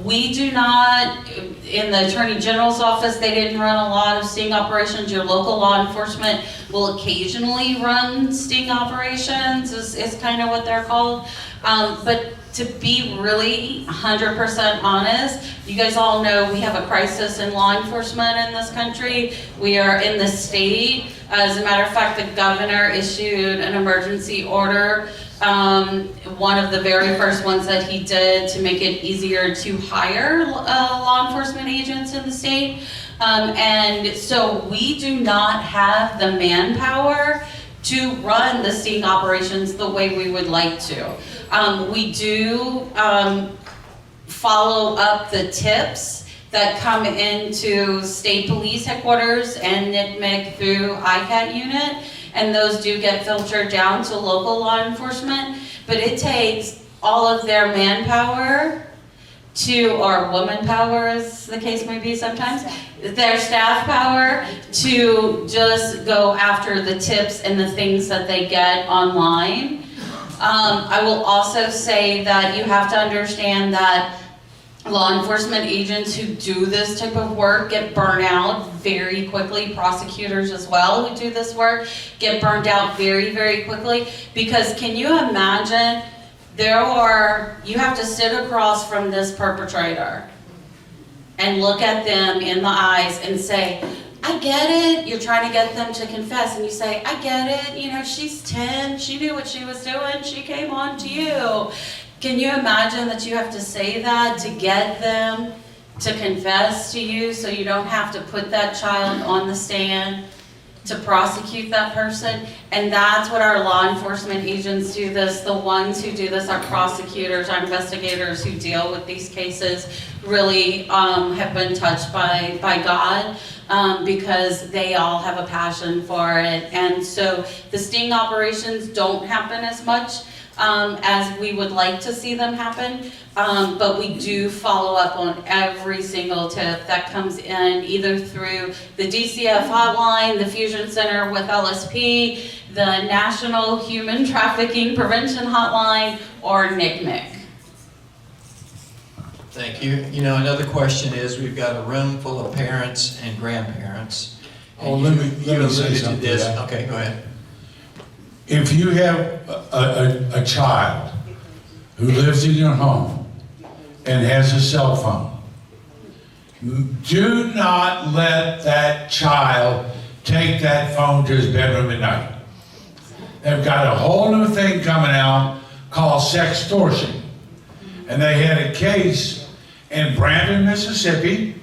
[SPEAKER 2] We do not, in the Attorney General's office, they didn't run a lot of sting operations. Your local law enforcement will occasionally run sting operations, is kind of what they're called. But to be really 100% honest, you guys all know we have a crisis in law enforcement in this country. We are in the state. As a matter of fact, the governor issued an emergency order, one of the very first ones that he did to make it easier to hire law enforcement agents in the state. And so we do not have the manpower to run the sting operations the way we would like to. We do follow up the tips that come into state police headquarters and NCMEC through ICAT unit, and those do get filtered down to local law enforcement, but it takes all of their manpower or woman power, as the case may be sometimes, their staff power to just go after the tips and the things that they get online. I will also say that you have to understand that law enforcement agents who do this type of work get burned out very quickly. Prosecutors as well who do this work get burned out very, very quickly, because can you imagine you have to sit across from this perpetrator and look at them in the eyes and say, I get it. You're trying to get them to confess, and you say, I get it. You know, she's 10. She knew what she was doing. She came on to you. Can you imagine that you have to say that to get them to confess to you, so you don't have to put that child on the stand to prosecute that person? And that's what our law enforcement agents do this. The ones who do this are prosecutors, our investigators who deal with these cases really have been touched by God. Because they all have a passion for it. And so the sting operations don't happen as much as we would like to see them happen, but we do follow up on every single tip that comes in, either through the DCF hotline, the Fusion Center with LSP, the National Human Trafficking Prevention Hotline, or NCMEC.
[SPEAKER 1] Thank you. You know, another question is, we've got a room full of parents and grandparents.
[SPEAKER 6] Oh,
[SPEAKER 1] And
[SPEAKER 6] let
[SPEAKER 1] you
[SPEAKER 6] me say
[SPEAKER 1] alluded to
[SPEAKER 6] something to
[SPEAKER 1] this.
[SPEAKER 6] that.
[SPEAKER 1] Okay, go ahead.
[SPEAKER 6] If you have a child who lives in your home and has a cell phone, do not let that child take that phone to his bedroom at night. They've got a whole new thing coming out called sextortion. And they had a case in Brandon, Mississippi,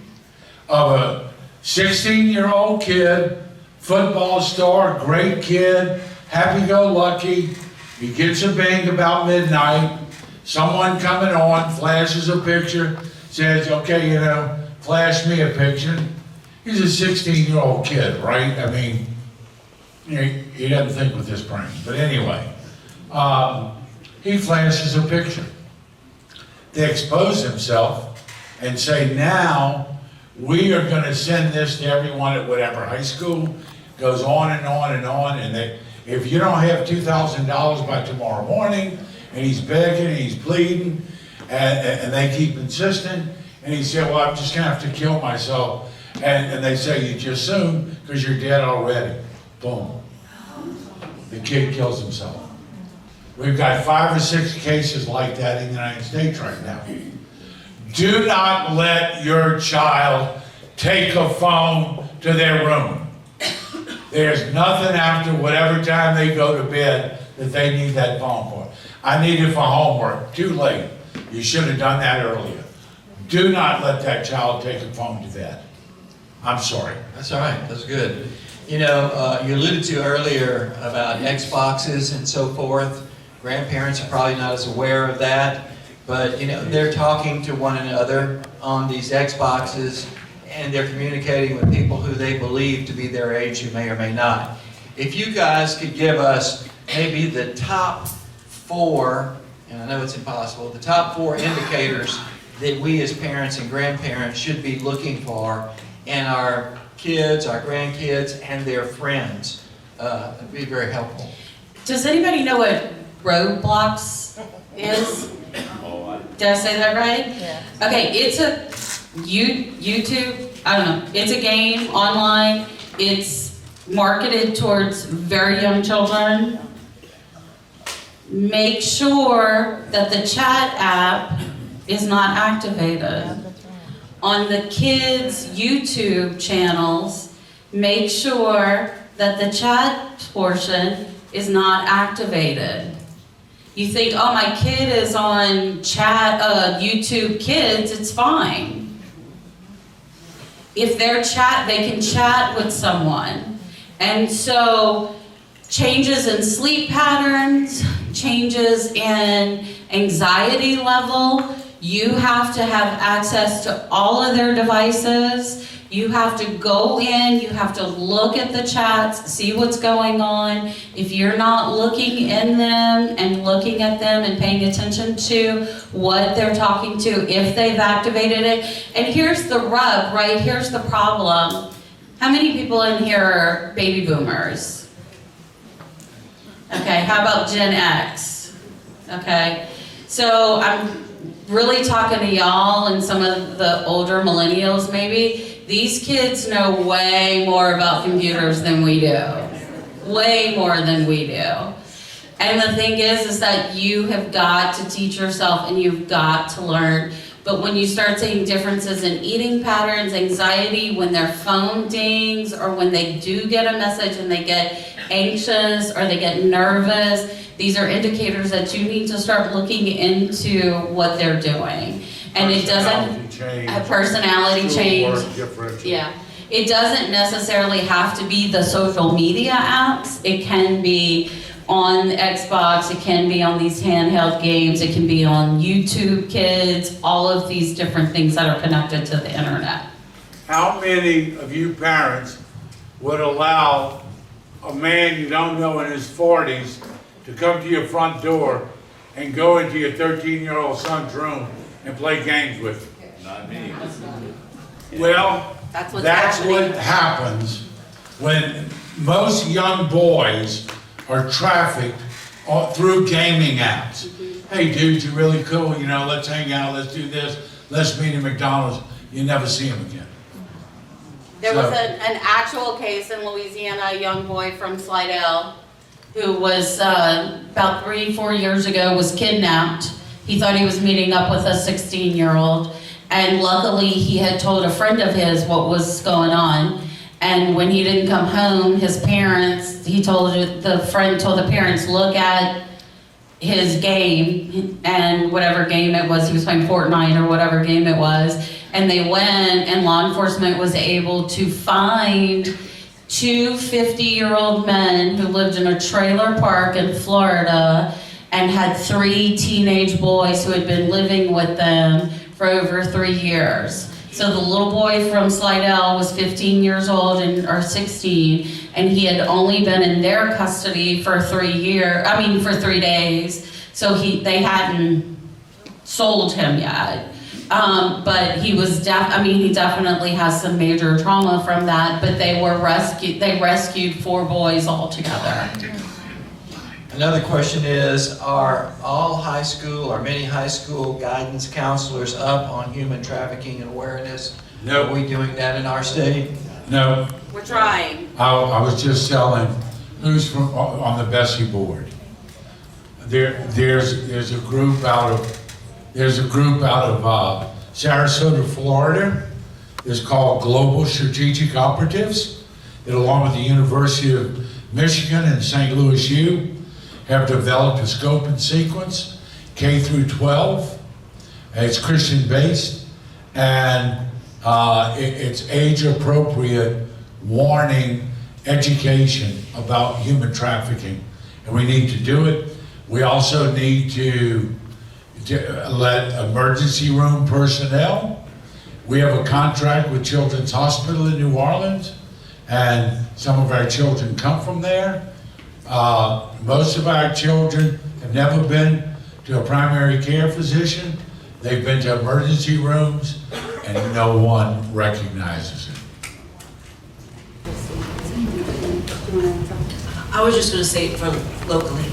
[SPEAKER 6] of a 16-year-old kid, football star, great kid, happy-go-lucky. He gets a bang about midnight. Someone coming on, flashes a picture, says, okay, you know, flash me a picture. He's a 16-year-old kid, right? I mean, you know, he doesn't think with his brain. But anyway, he flashes a picture. They expose himself and say, now we are going to send this to everyone at whatever high school. Goes on and on and on, and if you don't have $2,000 by tomorrow morning, and he's begging, and he's pleading, and they keep insisting, and he said, well, I'm just gonna have to kill myself. And they say, you just soon, because you're dead already. Boom. The kid kills himself. We've got 5 or 6 cases like that in the United States right now. Do not let your child take a phone to their room. There's nothing after whatever time they go to bed that they need that phone for. I need it for homework. Too late. You should have done that earlier. Do not let that child take a phone to bed. I'm sorry.
[SPEAKER 1] That's all right, that's good. You know, you alluded to earlier about Xboxes and so forth. Grandparents are probably not as aware of that, but you know, they're talking to one another on these Xboxes, and they're communicating with people who they believe to be their age who may or may not. If you guys could give us maybe the top 4, and I know it's impossible, the top 4 indicators that we as parents and grandparents should be looking for in our kids, our grandkids, and their friends, it'd be very helpful.
[SPEAKER 2] Does anybody know what Roblox is? Did I say that right?
[SPEAKER 3] Yeah.
[SPEAKER 2] Okay, it's a YouTube, I don't know, it's a game online. It's marketed towards very young children. Make sure that the chat app is not activated. On the kids' YouTube channels, make sure that the chat portion is not activated. You think, oh, my kid is on chat, YouTube Kids, it's fine. If they're they can chat with someone. And so, changes in sleep patterns, changes in anxiety level, you have to have access to all of their devices. You have to go in, you have to look at the chats, see what's going on. If you're not looking in them and looking at them and paying attention to what they're talking to, if they've activated it. And here's the rub, right? Here's the problem. How many people in here are baby boomers? Okay, how about Gen X? Okay, so I'm really talking to y'all and some of the older millennials maybe. These kids know way more about computers than we do. Way more than we do. And the thing is that you have got to teach yourself and you've got to learn. But when you start seeing differences in eating patterns, anxiety, when their phone dings, or when they do get a message and they get anxious or they get nervous, these are indicators that you need to start looking into what they're doing. And it doesn't, a personality change. Yeah. It doesn't necessarily have to be the social media apps. It can be on Xbox, it can be on these handheld games, it can be on YouTube Kids, all of these different things that are connected to the internet.
[SPEAKER 6] How many of you parents would allow a man you don't know in his 40s to come to your front door and go into your 13-year-old son's room and play games with him?
[SPEAKER 5] Not me.
[SPEAKER 6] Well,
[SPEAKER 3] That's what
[SPEAKER 6] happens when most young boys are trafficked through gaming apps. Hey dude, you're really cool, you know, let's hang out, let's do this, let's meet at McDonald's. You never see him again.
[SPEAKER 2] There was an actual case in Louisiana, a young boy from Slidell who was about 3-4 years ago was kidnapped. He thought he was meeting up with a 16-year-old, and luckily he had told a friend of his what was going on. And when he didn't come home, his parents, the friend told the parents, look at his game, and whatever game it was, he was playing Fortnite or whatever game it was, and they went, and law enforcement was able to find 2 50-year-old men who lived in a trailer park in Florida and had 3 teenage boys who had been living with them for over 3 years. So the little boy from Slidell was 15 years old or 16, and he had only been in their custody for 3 days. So they hadn't sold him yet. But he was he definitely has some major trauma from that, but they rescued 4 boys altogether.
[SPEAKER 1] Another question is, are all high school or many high school guidance counselors up on human trafficking and awareness?
[SPEAKER 6] No.
[SPEAKER 1] Are we doing that in our state?
[SPEAKER 6] No,
[SPEAKER 3] We're trying.
[SPEAKER 6] I was just telling who's from, on the Bessie board. There's a group out of Sarasota, Florida. It's called Global Strategic Operatives. That along with the University of Michigan and St. Louis U have developed a scope and sequence, K through 12. It's Christian based, and it's age appropriate warning education about human trafficking. And we need to do it. We also need to let emergency room personnel. We have a contract with Children's Hospital in New Orleans, and some of our children come from there. Most of our children have never been to a primary care physician. They've been to emergency rooms, and no one recognizes it.
[SPEAKER 8] I was just going to say it for locally.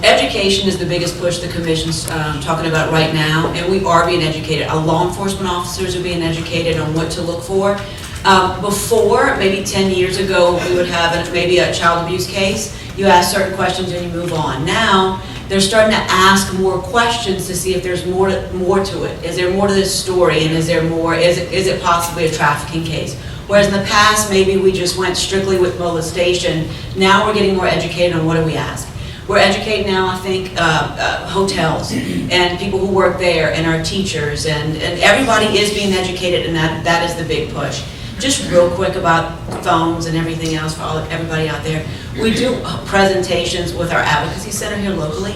[SPEAKER 8] Education is the biggest push the Commission's talking about right now, and we are being educated. Our law enforcement officers are being educated on what to look for. Before, maybe 10 years ago, we would have maybe a child abuse case. You ask certain questions and you move on. Now, they're starting to ask more questions to see if there's more to it. Is there more to this story, and is it possibly a trafficking case? Whereas in the past, maybe we just went strictly with molestation. Now we're getting more educated on what do we ask. We're educating now, I think, hotels and people who work there and our teachers, and everybody is being educated, and that is the big push. Just real quick about phones and everything else for everybody out there. We do presentations with our advocacy center here locally.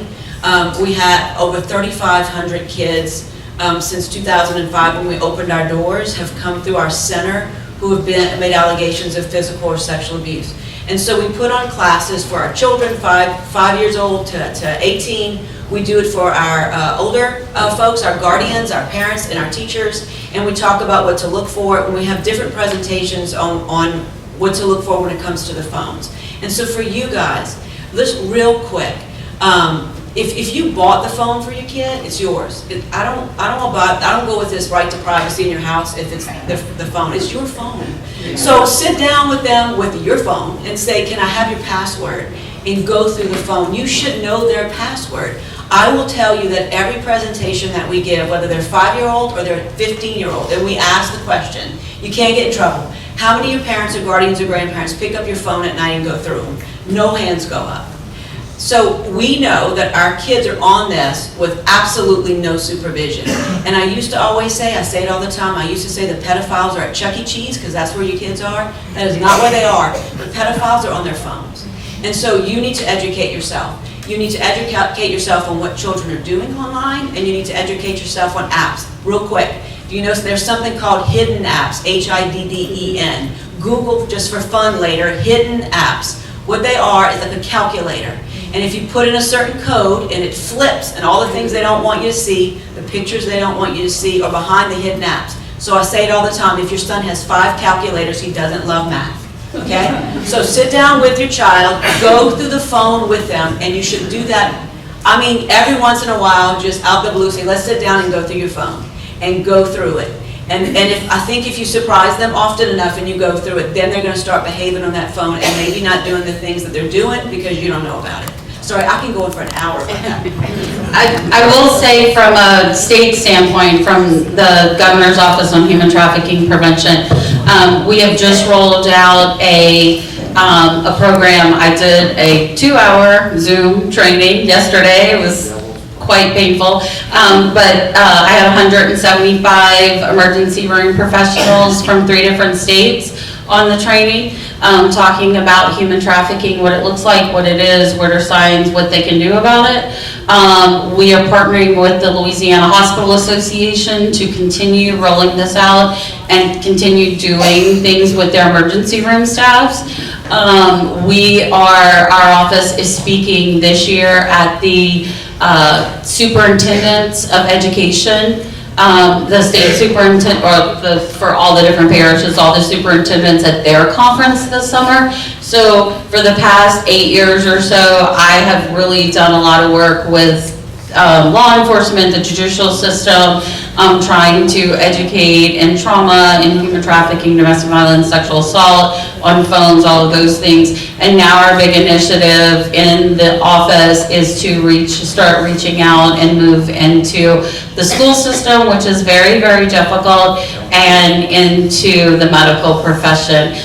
[SPEAKER 8] We had over 3,500 kids since 2005 when we opened our doors have come through our center who have made allegations of physical or sexual abuse. And so we put on classes for our children, 5 years old to 18. We do it for our older folks, our guardians, our parents, and our teachers. And we talk about what to look for. And we have different presentations on what to look for when it comes to the phones. And so for you guys, listen real quick. If you bought the phone for your kid, it's yours. I don't go with this right to privacy in your house if it's the phone. It's your phone. So sit down with them with your phone and say, can I have your password? And go through the phone. You should know their password. I will tell you that every presentation that we give, whether they're 5-year-old or they're 15-year-old, and we ask the question, you can't get in trouble. How many of your parents or guardians or grandparents pick up your phone at night and go through them? No hands go up. So we know that our kids are on this with absolutely no supervision. And I used to always say, I say it all the time, I used to say the pedophiles are at Chuck E. Cheese because that's where your kids are. That is not where they are. The pedophiles are on their phones. And so you need to educate yourself. You need to educate yourself on what children are doing online, and you need to educate yourself on apps. Real quick, do you know there's something called hidden apps, HIDDEN. Google, just for fun later, hidden apps. What they are is like a calculator. And if you put in a certain code and it flips and all the things they don't want you to see, the pictures they don't want you to see are behind the hidden apps. So I say it all the time, if your son has 5 calculators, he doesn't love math. Okay? So sit down with your child, go through the phone with them, and you should do that. I mean, every once in a while, just out the blue, say, let's sit down and go through your phone and go through it. And I think if you surprise them often enough and you go through it, then they're going to start behaving on that phone and maybe not doing the things that they're doing because you don't know about it. Sorry, I can go on for an hour about that.
[SPEAKER 2] I will say from a state standpoint, from the Governor's Office on Human Trafficking Prevention, we have just rolled out a program. I did a 2-hour Zoom training yesterday. It was quite painful, but I had 175 emergency room professionals from 3 different states on the training, talking about human trafficking, what it looks like, what it is, what are signs, what they can do about it. We are partnering with the Louisiana Hospital Association to continue rolling this out and continue doing things with their emergency room staffs. Our office is speaking this year at the Superintendents of Education the state superintendent, or for all the different parishes, all the superintendents at their conference this summer. So for the past 8 years or so, I have really done a lot of work with law enforcement, the judicial system, trying to educate in trauma, in human trafficking, domestic violence, sexual assault, on phones, all of those things. And now our big initiative in the office is to start reaching out and move into the school system, which is very, very difficult, and into the medical profession.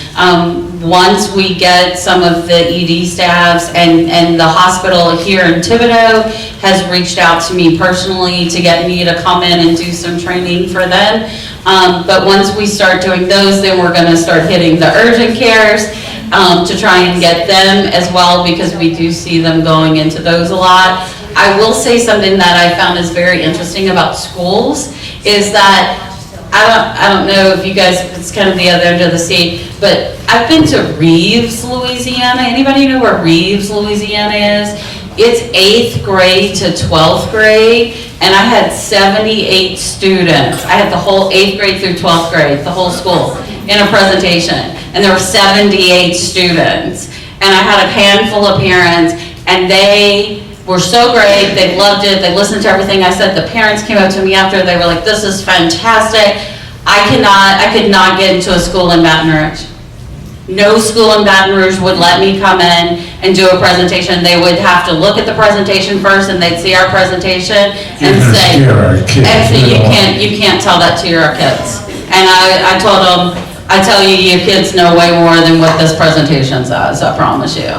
[SPEAKER 2] Once we get some of the ED staffs, and the hospital here in Thibodeau has reached out to me personally to get me to come in and do some training for them. But once we start doing those, then we're gonna start hitting the urgent cares to try and get them as well, because we do see them going into those a lot. I will say something that I found is very interesting about schools is that I don't know if you guys, it's kind of the other end of the state, but I've been to Reeves, Louisiana. Anybody know where Reeves, Louisiana is? It's 8th grade to 12th grade, and I had 78 students. I had the whole 8th grade through 12th grade, the whole school, in a presentation, and there were 78 students. And I had a handful of parents, and they were so great, they loved it, they listened to everything I said. The parents came up to me after, they were like, this is fantastic. I could not get into a school in Baton Rouge. No school in Baton Rouge would let me come in and do a presentation. They would have to look at the presentation first, and they'd see our presentation and say, you can't tell that to your kids. And I told them, I tell you, your kids know way more than what this presentation says, I promise you.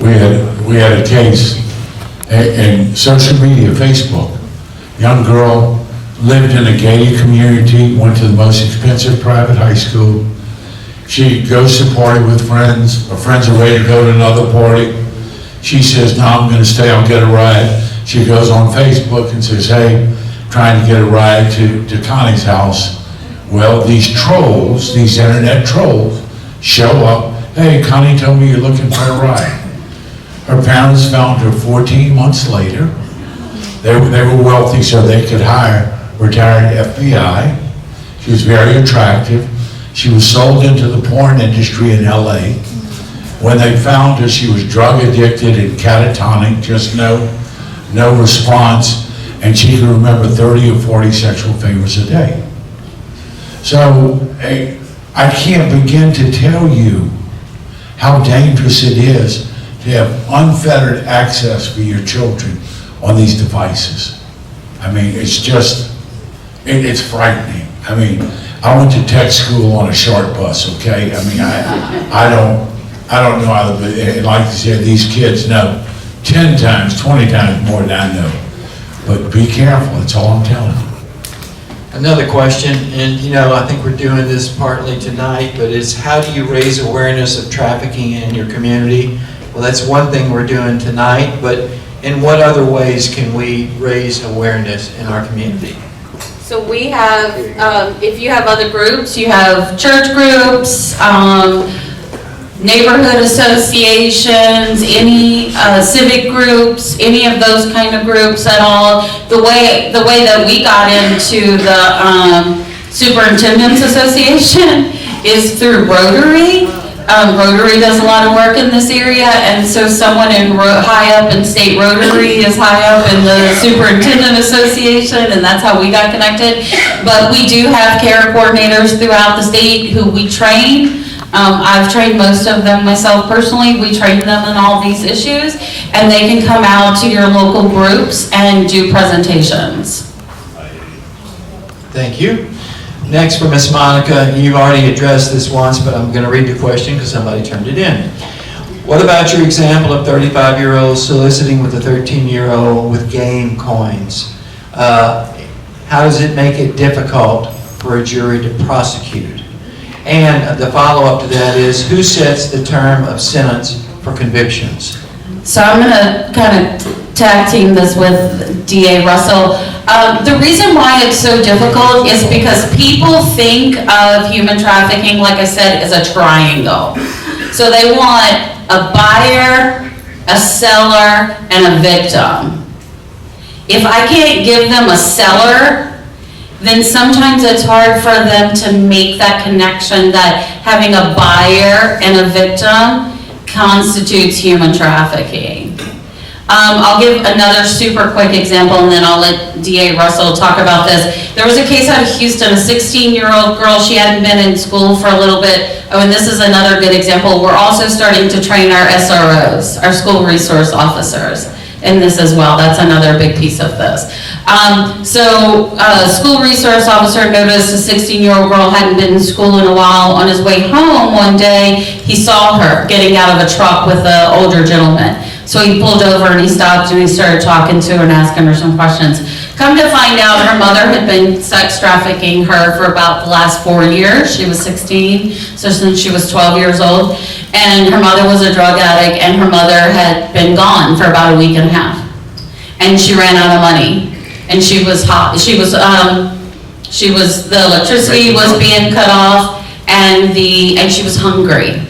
[SPEAKER 6] We had a case in social media, Facebook. Young girl lived in a gated community, went to the most expensive private high school. She goes to party with friends. Her friends are ready to go to another party. She says, no, I'm gonna stay, I'll get a ride. She goes on Facebook and says, hey, trying to get a ride to Connie's house. Well, these trolls, these internet trolls, show up. Hey, Connie told me you're looking for a ride. Her parents found her 14 months later. They were wealthy, so they could hire retired FBI. She was very attractive. She was sold into the porn industry in LA. When they found her, she was drug addicted and catatonic, just no response, and she could remember 30 or 40 sexual favors a day. So I can't begin to tell you how dangerous it is to have unfettered access for your children on these devices. I mean, it's just, it's frightening. I mean, I went to tech school on a short bus, okay? I mean, I don't know how to, like you said, these kids know 10 times, 20 times more than I know. But be careful, that's all I'm telling you.
[SPEAKER 1] Another question, and I think we're doing this partly tonight, but it's how do you raise awareness of trafficking in your community? Well, that's one thing we're doing tonight, but in what other ways can we raise awareness in our community?
[SPEAKER 2] So we have, if you have other groups, you have church groups, neighborhood associations, any civic groups, any of those kind of groups at all. The way that we got into the Superintendent's Association is through Rotary. Rotary does a lot of work in this area, and so someone high up in state Rotary is high up in the Superintendent Association, and that's how we got connected. But we do have care coordinators throughout the state who we train. I've trained most of them myself personally. We train them in all these issues, and they can come out to your local groups and do presentations.
[SPEAKER 1] Thank you. Next for Ms. Monica, you've already addressed this once, but I'm going to read the question because somebody turned it in. What about your example of 35-year-olds soliciting with a 13-year-old with game coins? How does it make it difficult for a jury to prosecute? And the follow-up to that is, who sets the term of sentence for convictions?
[SPEAKER 2] So I'm going to kind of tag team this with DA Russell. The reason why it's so difficult is because people think of human trafficking, like I said, as a triangle. So they want a buyer, a seller, and a victim. If I can't give them a seller, then sometimes it's hard for them to make that connection that having a buyer and a victim constitutes human trafficking. I'll give another super quick example, and then I'll let DA Russell talk about this. There was a case out of Houston, a 16-year-old girl, she hadn't been in school for a little bit. Oh, and this is another good example. We're also starting to train our SROs, our school resource officers, in this as well. That's another big piece of this. So a school resource officer noticed a 16-year-old girl hadn't been in school in a while. On his way home one day, he saw her getting out of a truck with an older gentleman. So he pulled over and he stopped and he started talking to her and asking her some questions. Come to find out, her mother had been sex trafficking her for about the last 4 years. She was 16, so since she was 12 years old. And her mother was a drug addict, and her mother had been gone for about a week and a half. And she ran out of money. And she was hot. The electricity was being cut off, and she was hungry.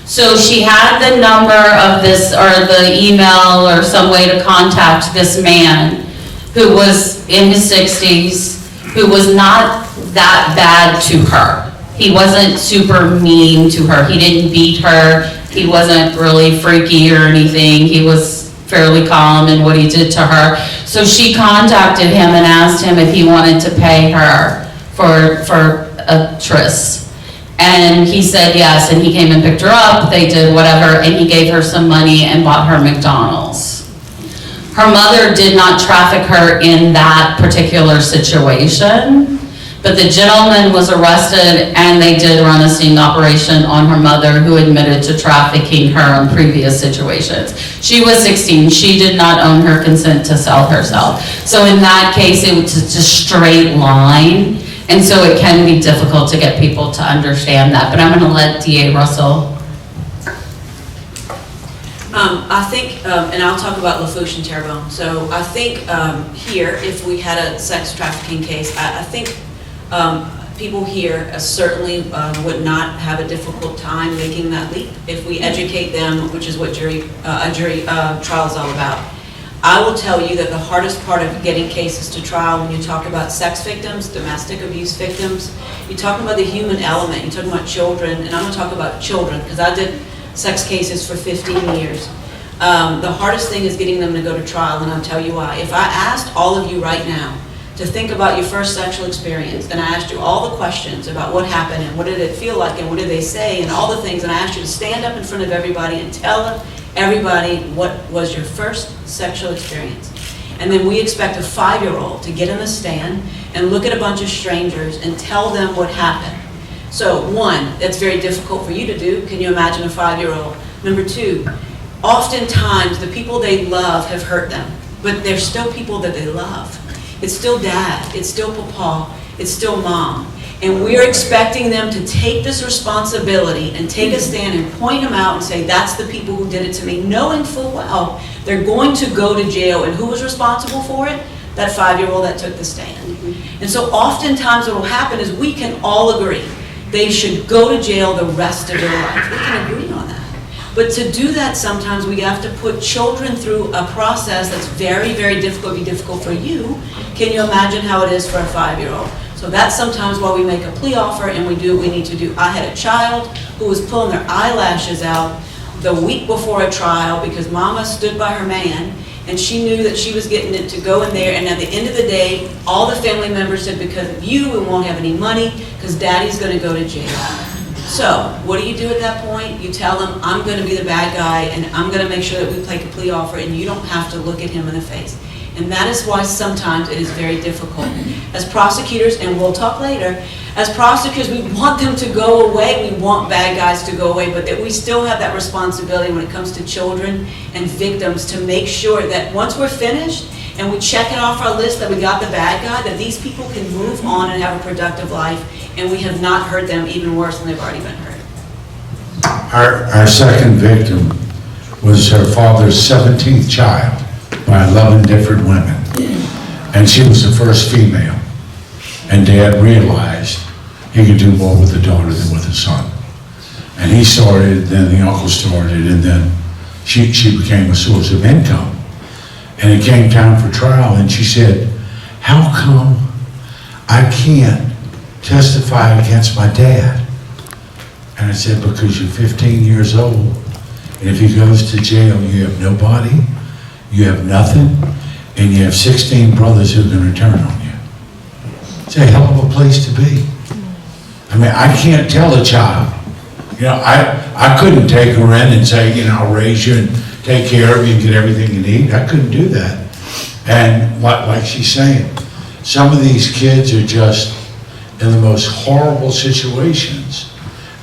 [SPEAKER 2] So she had the number of this, or the email, or some way to contact this man who was in his 60s, who was not that bad to her. He wasn't super mean to her. He didn't beat her. He wasn't really freaky or anything. He was fairly calm in what he did to her. So she contacted him and asked him if he wanted to pay her for a tryst. And he said yes, and he came and picked her up, they did whatever, and he gave her some money and bought her McDonald's. Her mother did not traffic her in that particular situation, but the gentleman was arrested and they did run a sting operation on her mother, who admitted to trafficking her in previous situations. She was 16, she did not own her consent to sell herself. So in that case, it was just a straight line. And so it can be difficult to get people to understand that, but I'm going to let DA Russell.
[SPEAKER 8] I think, and I'll talk about Lafourche and Terrebonne. So I think here, if we had a sex trafficking case, I think people here certainly would not have a difficult time making that leap if we educate them, which is what a jury trial is all about. I will tell you that the hardest part of getting cases to trial, when you talk about sex victims, domestic abuse victims, you're talking about the human element, you're talking about children, and I'm going to talk about children because I did sex cases for 15 years. The hardest thing is getting them to go to trial, and I'll tell you why. If I asked all of you right now to think about your first sexual experience, and I asked you all the questions about what happened and what did it feel like and what did they say and all the things, and I asked you to stand up in front of everybody and tell everybody what was your first sexual experience. And then we expect a 5-year-old to get in the stand and look at a bunch of strangers and tell them what happened. So one, that's very difficult for you to do. Can you imagine a 5-year-old? Number two, oftentimes the people they love have hurt them, but they're still people that they love. It's still dad, it's still papa, it's still mom. And we're expecting them to take this responsibility and take a stand and point them out and say, that's the people who did it to me, knowing full well they're going to go to jail. And who was responsible for it? That 5-year-old that took the stand. And so oftentimes what will happen is we can all agree they should go to jail the rest of their life. We can agree on that. But to do that, sometimes we have to put children through a process that's very, very difficult. It'll be difficult for you. Can you imagine how it is for a 5-year-old? So that's sometimes why we make a plea offer and we do what we need to do. I had a child who was pulling their eyelashes out the week before a trial because mama stood by her man and she knew that she was getting it to go in there, and at the end of the day, all the family members said, because of you, we won't have any money because daddy's going to go to jail. So what do you do at that point? You tell them, I'm going to be the bad guy and I'm going to make sure that we take a plea offer and you don't have to look at him in the face. And that is why sometimes it is very difficult. As prosecutors, and we'll talk later, as prosecutors, we want them to go away. We want bad guys to go away, but that we still have that responsibility when it comes to children and victims to make sure that once we're finished and we check it off our list that we got the bad guy, that these people can move on and have a productive life, and we have not hurt them even worse than they've already been hurt.
[SPEAKER 6] Our second victim was her father's 17th child by 11 different women. And she was the first female. And Dad realized he could do more with the daughter than with the son. And he started, then the uncle started, and then she became a source of income. And it came time for trial, and she said, how come I can't testify against my dad. And I said, because you're 15 years old, and if he goes to jail, you have no body, you have nothing, and you have 16 brothers who are going to turn on you. It's a hell of a place to be. I mean, I can't tell a child. You know, I couldn't take her in and say, you know, I'll raise you and take care of you and get everything you need. I couldn't do that. And like she's saying, some of these kids are just in the most horrible situations.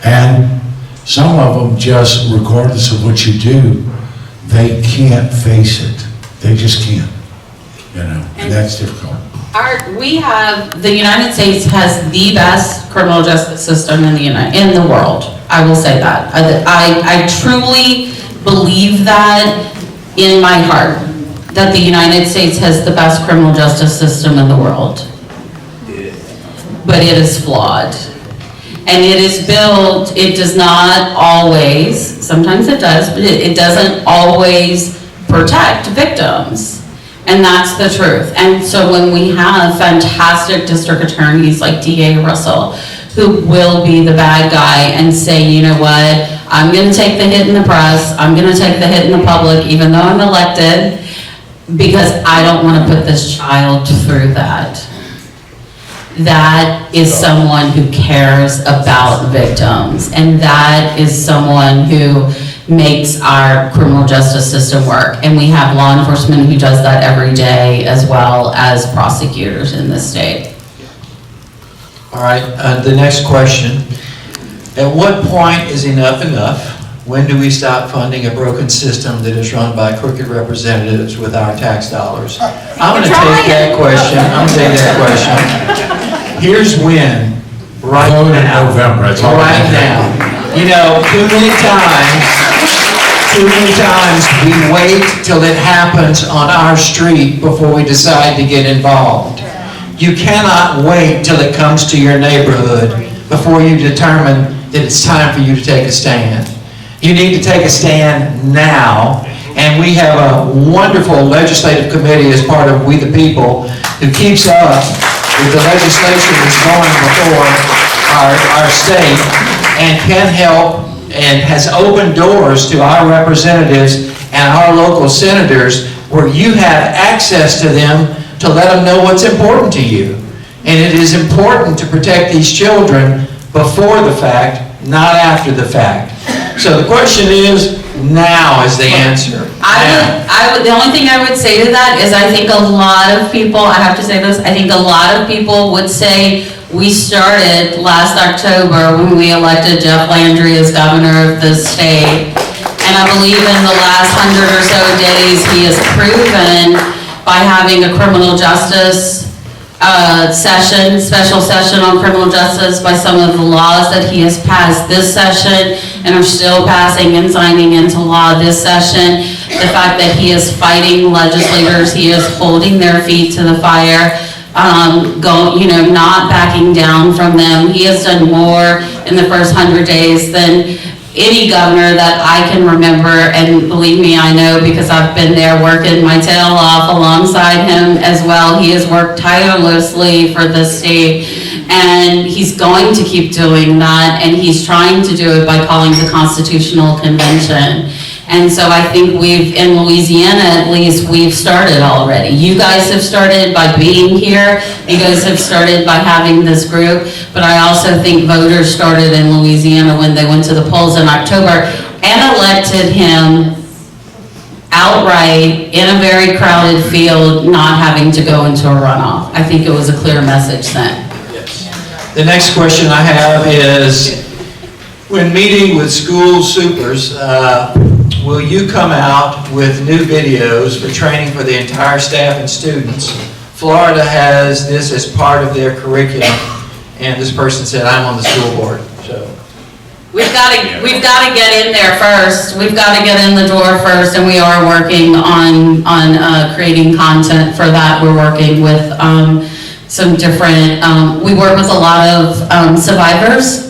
[SPEAKER 6] And some of them just, regardless of what you do, they can't face it. They just can't, you know, and that's difficult.
[SPEAKER 2] The United States has the best criminal justice system in the world. I will say that. I truly believe that in my heart, that the United States has the best criminal justice system in the world. But it is flawed. And it is built, it does not always, sometimes it does, but it doesn't always protect victims. And that's the truth. And so when we have fantastic district attorneys like D.A. Russell, who will be the bad guy and say, you know what, I'm going to take the hit in the press, I'm going to take the hit in the public, even though I'm elected, because I don't want to put this child through that. That is someone who cares about victims, and that is someone who makes our criminal justice system work. And we have law enforcement who does that every day, as well as prosecutors in this state.
[SPEAKER 1] All right, the next question. At what point is enough enough? When do we stop funding a broken system that is run by crooked representatives with our tax dollars? I'm going to take that question. I'm going to take that question. Here's when. Right
[SPEAKER 6] Vote in
[SPEAKER 1] now.
[SPEAKER 6] November, that's all.
[SPEAKER 1] Right now. You know, too many times we wait till it happens on our street before we decide to get involved. You cannot wait till it comes to your neighborhood before you determine that it's time for you to take a stand. You need to take a stand now, and we have a wonderful legislative committee as part of We the People who keeps up with the legislation that's going before our state and can help and has opened doors to our representatives and our local senators where you have access to them to let them know what's important to you. And it is important to protect these children before the fact, not after the fact. So the question is, now is the answer.
[SPEAKER 2] The only thing I would say to that is I think a lot of people, I have to say this, I think a lot of people would say we started last October when we elected Jeff Landry as governor of the state. And I believe in the last 100 or so days, he has proven by having a criminal justice special session on criminal justice, by some of the laws that he has passed this session and are still passing and signing into law this session. The fact that he is fighting legislators, he is holding their feet to the fire, not backing down from them. He has done more in the first 100 days than any governor that I can remember, and believe me, I know because I've been there working my tail off alongside him as well. He has worked tirelessly for the state, and he's going to keep doing that, and he's trying to do it by calling the Constitutional Convention. And so I think in Louisiana at least, we've started already. You guys have started by being here. You guys have started by having this group. But I also think voters started in Louisiana when they went to the polls in October and elected him outright in a very crowded field, not having to go into a runoff. I think it was a clear message then.
[SPEAKER 1] Yes. The next question I have is, when meeting with school supers, will you come out with new videos for training for the entire staff and students? Florida has this as part of their curriculum, and this person said, I'm on the school board, so.
[SPEAKER 2] We've got to get in there first. We've got to get in the door first, and we are working on creating content for that. We're working with some different, we work with a lot of survivors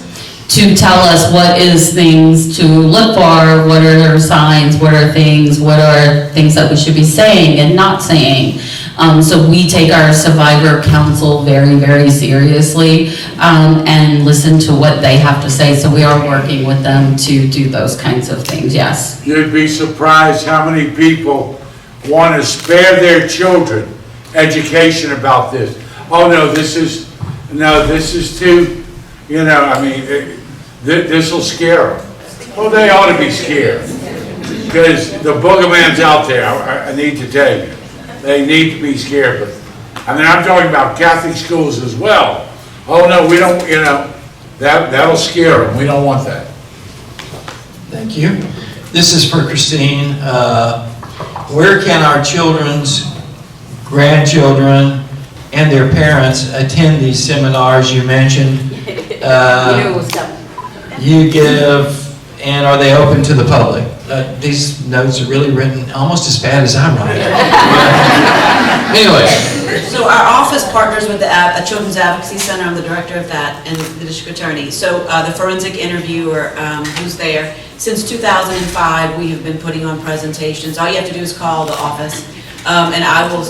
[SPEAKER 2] to tell us what is things to look for, what are signs, what are things that we should be saying and not saying. So we take our survivor council very, very seriously, and listen to what they have to say. So we are working with them to do those kinds of things, yes.
[SPEAKER 6] You'd be surprised how many people want to spare their children education about this. Oh, no, this is too, you know, I mean, this will scare them. Well, they ought to be scared, because the boogerman's out there, I need to tell you. They need to be scared, but, I mean, I'm talking about Catholic schools as well. Oh, no, we don't, you know, that'll scare them, we don't want that.
[SPEAKER 1] Thank you. This is for Christine. Where can our children's grandchildren and their parents attend these seminars you mentioned? You give, and are they open to the public? These notes are really written almost as bad as I'm writing. Anyway.
[SPEAKER 8] So our office partners with the Children's Advocacy Center. I'm the director of that, and the district attorney. So the forensic interviewer who's there. Since 2005, we have been putting on presentations. All you have to do is call the office, and I will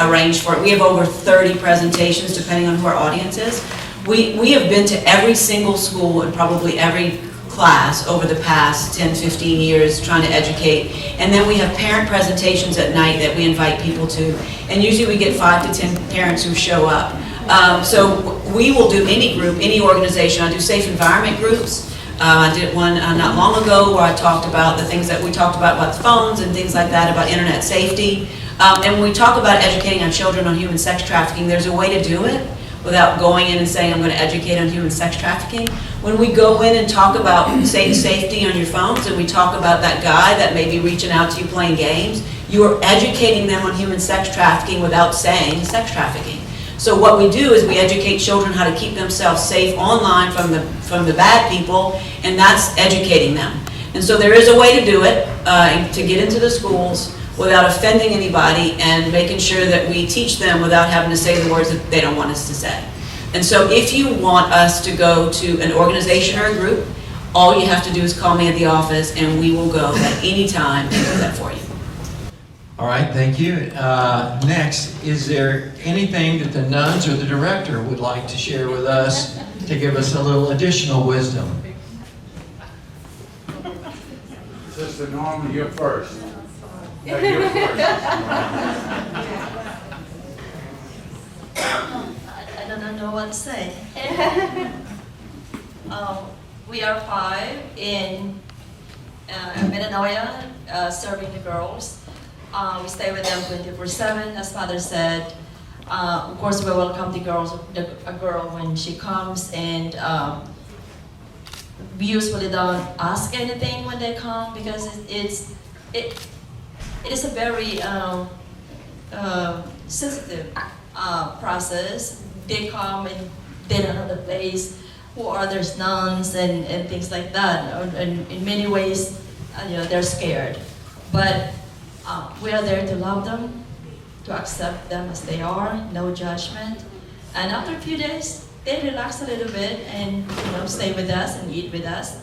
[SPEAKER 8] arrange for it. We have over 30 presentations, depending on who our audience is. We have been to every single school and probably every class over the past 10, 15 years trying to educate. And then we have parent presentations at night that we invite people to. And usually we get 5 to 10 parents who show up. So we will do any group, any organization. I do safe environment groups. I did one not long ago where I talked about the things that we talked about phones and things like that, about internet safety. And when we talk about educating our children on human sex trafficking, there's a way to do it without going in and saying, I'm going to educate on human sex trafficking. When we go in and talk about safety on your phones, and we talk about that guy that may be reaching out to you playing games, you are educating them on human sex trafficking without saying sex trafficking. So what we do is we educate children how to keep themselves safe online from the bad people, and that's educating them. And so there is a way to do it, to get into the schools without offending anybody, and making sure that we teach them without having to say the words that they don't want us to say. And so if you want us to go to an organization or a group, all you have to do is call me at the office, and we will go at any time and do that for you.
[SPEAKER 1] All right, thank you. Next, is there anything that the nuns or the director would like to share with us to give us a little additional wisdom?
[SPEAKER 6] Sister Norma, you're first. Yeah, you're first.
[SPEAKER 9] I don't know what to say. We are 5 in Metanoia, serving the girls. We stay with them 24/7, as Father said. Of course, we welcome the a girl when she comes, and we usually don't ask anything when they come, because it is a very sensitive process. They come and they don't know the place, who are their nuns and things like that. And in many ways, they're scared. But we are there to love them, to accept them as they are, no judgment. And after a few days, they relax a little bit and stay with us and eat with us.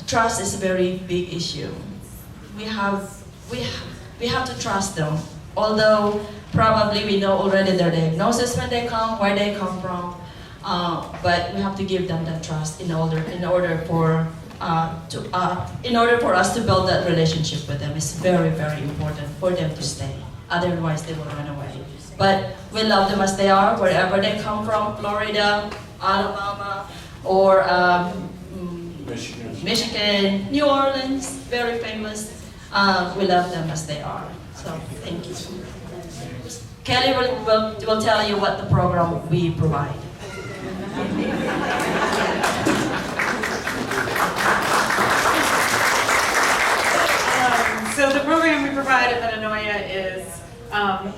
[SPEAKER 9] Trust is a very big issue. We have to trust them. Although probably we know already their diagnosis when they come, where they come from, but we have to give them that trust in order for us to build that relationship with them. It's very, very important for them to stay. Otherwise, they will run away. But we love them as they are, wherever they come from, Florida, Alabama, or Michigan, New Orleans, very famous. We love them as they are. So, thank you. Kelly will tell you what the program we provide.
[SPEAKER 10] So the program we provide at Metanoia is,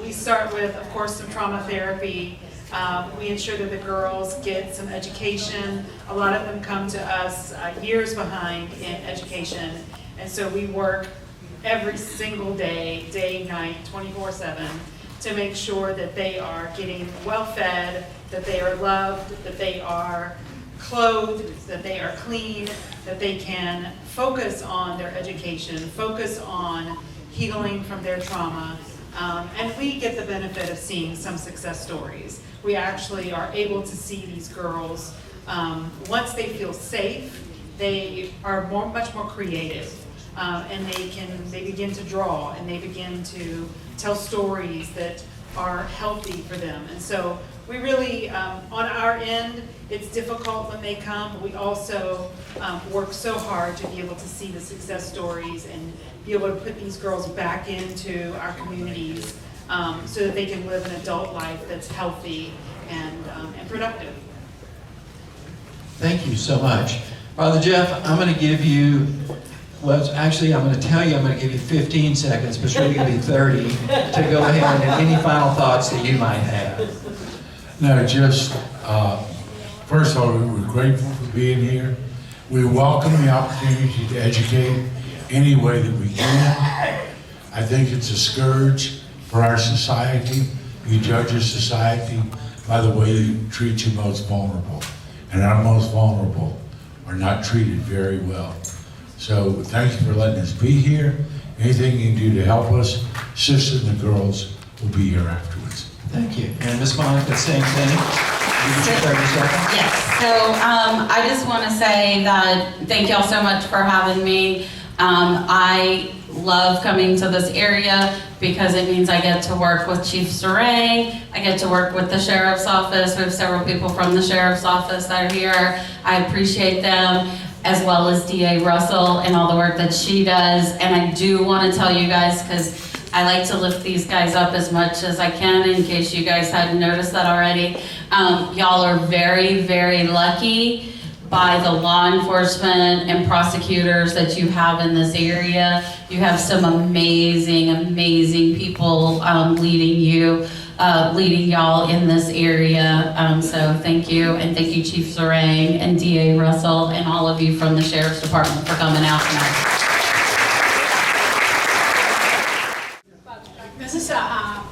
[SPEAKER 10] we start with, of course, some trauma therapy. We ensure that the girls get some education. A lot of them come to us years behind in education. And so we work every single day, night, 24/7, to make sure that they are getting well fed, that they are loved, that they are clothed, that they are clean, that they can focus on their education, focus on healing from their trauma. And we get the benefit of seeing some success stories. We actually are able to see these girls, once they feel safe, they are much more creative. And they begin to draw, and they begin to tell stories that are healthy for them. And so we really, on our end, it's difficult when they come, but we also work so hard to be able to see the success stories and be able to put these girls back into our communities so that they can live an adult life that's healthy and productive.
[SPEAKER 1] Thank you so much. Father Jeff, I'm going to give you, well, actually, I'm going to tell you I'm going to give you 15 seconds, but it's really going to be 30, to go ahead and any final thoughts that you might have.
[SPEAKER 6] No, just, first of all, we're grateful for being here. We welcome the opportunity to educate any way that we can. I think it's a scourge for our society. You judge a society by the way you treat your most vulnerable. And our most vulnerable are not treated very well. So thank you for letting us be here. Anything you can do to help us, sisters and the girls will be here afterwards.
[SPEAKER 1] Thank you. And Ms. Monica, same thing. You get your 30 seconds.
[SPEAKER 2] Yes, so I just want to say that thank y'all so much for having me. I love coming to this area because it means I get to work with Chief Sarang, I get to work with the Sheriff's Office. We have several people from the Sheriff's Office that are here. I appreciate them, as well as DA Russell and all the work that she does. And I do want to tell you guys, because I like to lift these guys up as much as I can in case you guys hadn't noticed that already. Y'all are very, very lucky by the law enforcement and prosecutors that you have in this area. You have some amazing, amazing people leading y'all in this area. So thank you, and thank you Chief Sarang and DA Russell and all of you from the Sheriff's Department for coming out tonight.
[SPEAKER 4] This is a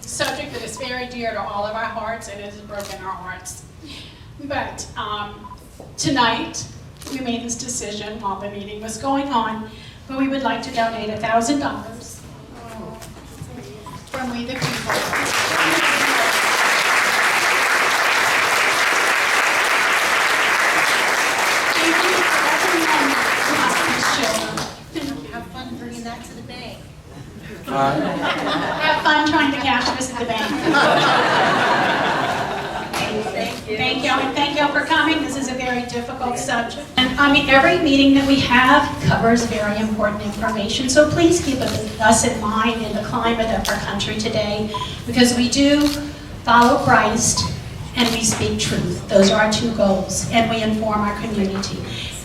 [SPEAKER 4] subject that is very dear to all of our hearts, and it has broken our hearts. But tonight, we made this decision while the meeting was going on, but we would like to donate $1,000 from We the People.
[SPEAKER 3] Have fun bringing that to the bank.
[SPEAKER 4] Have fun trying to cash this at the bank. Thank you, and thank you for coming. This is a very difficult subject. And I mean, every meeting that we have covers very important information, so please keep us in mind in the climate of our country today, because we do follow Christ and we speak truth. Those are our two goals, and we inform our community.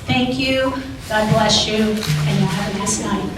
[SPEAKER 4] Thank you, God bless you, and you have a nice night.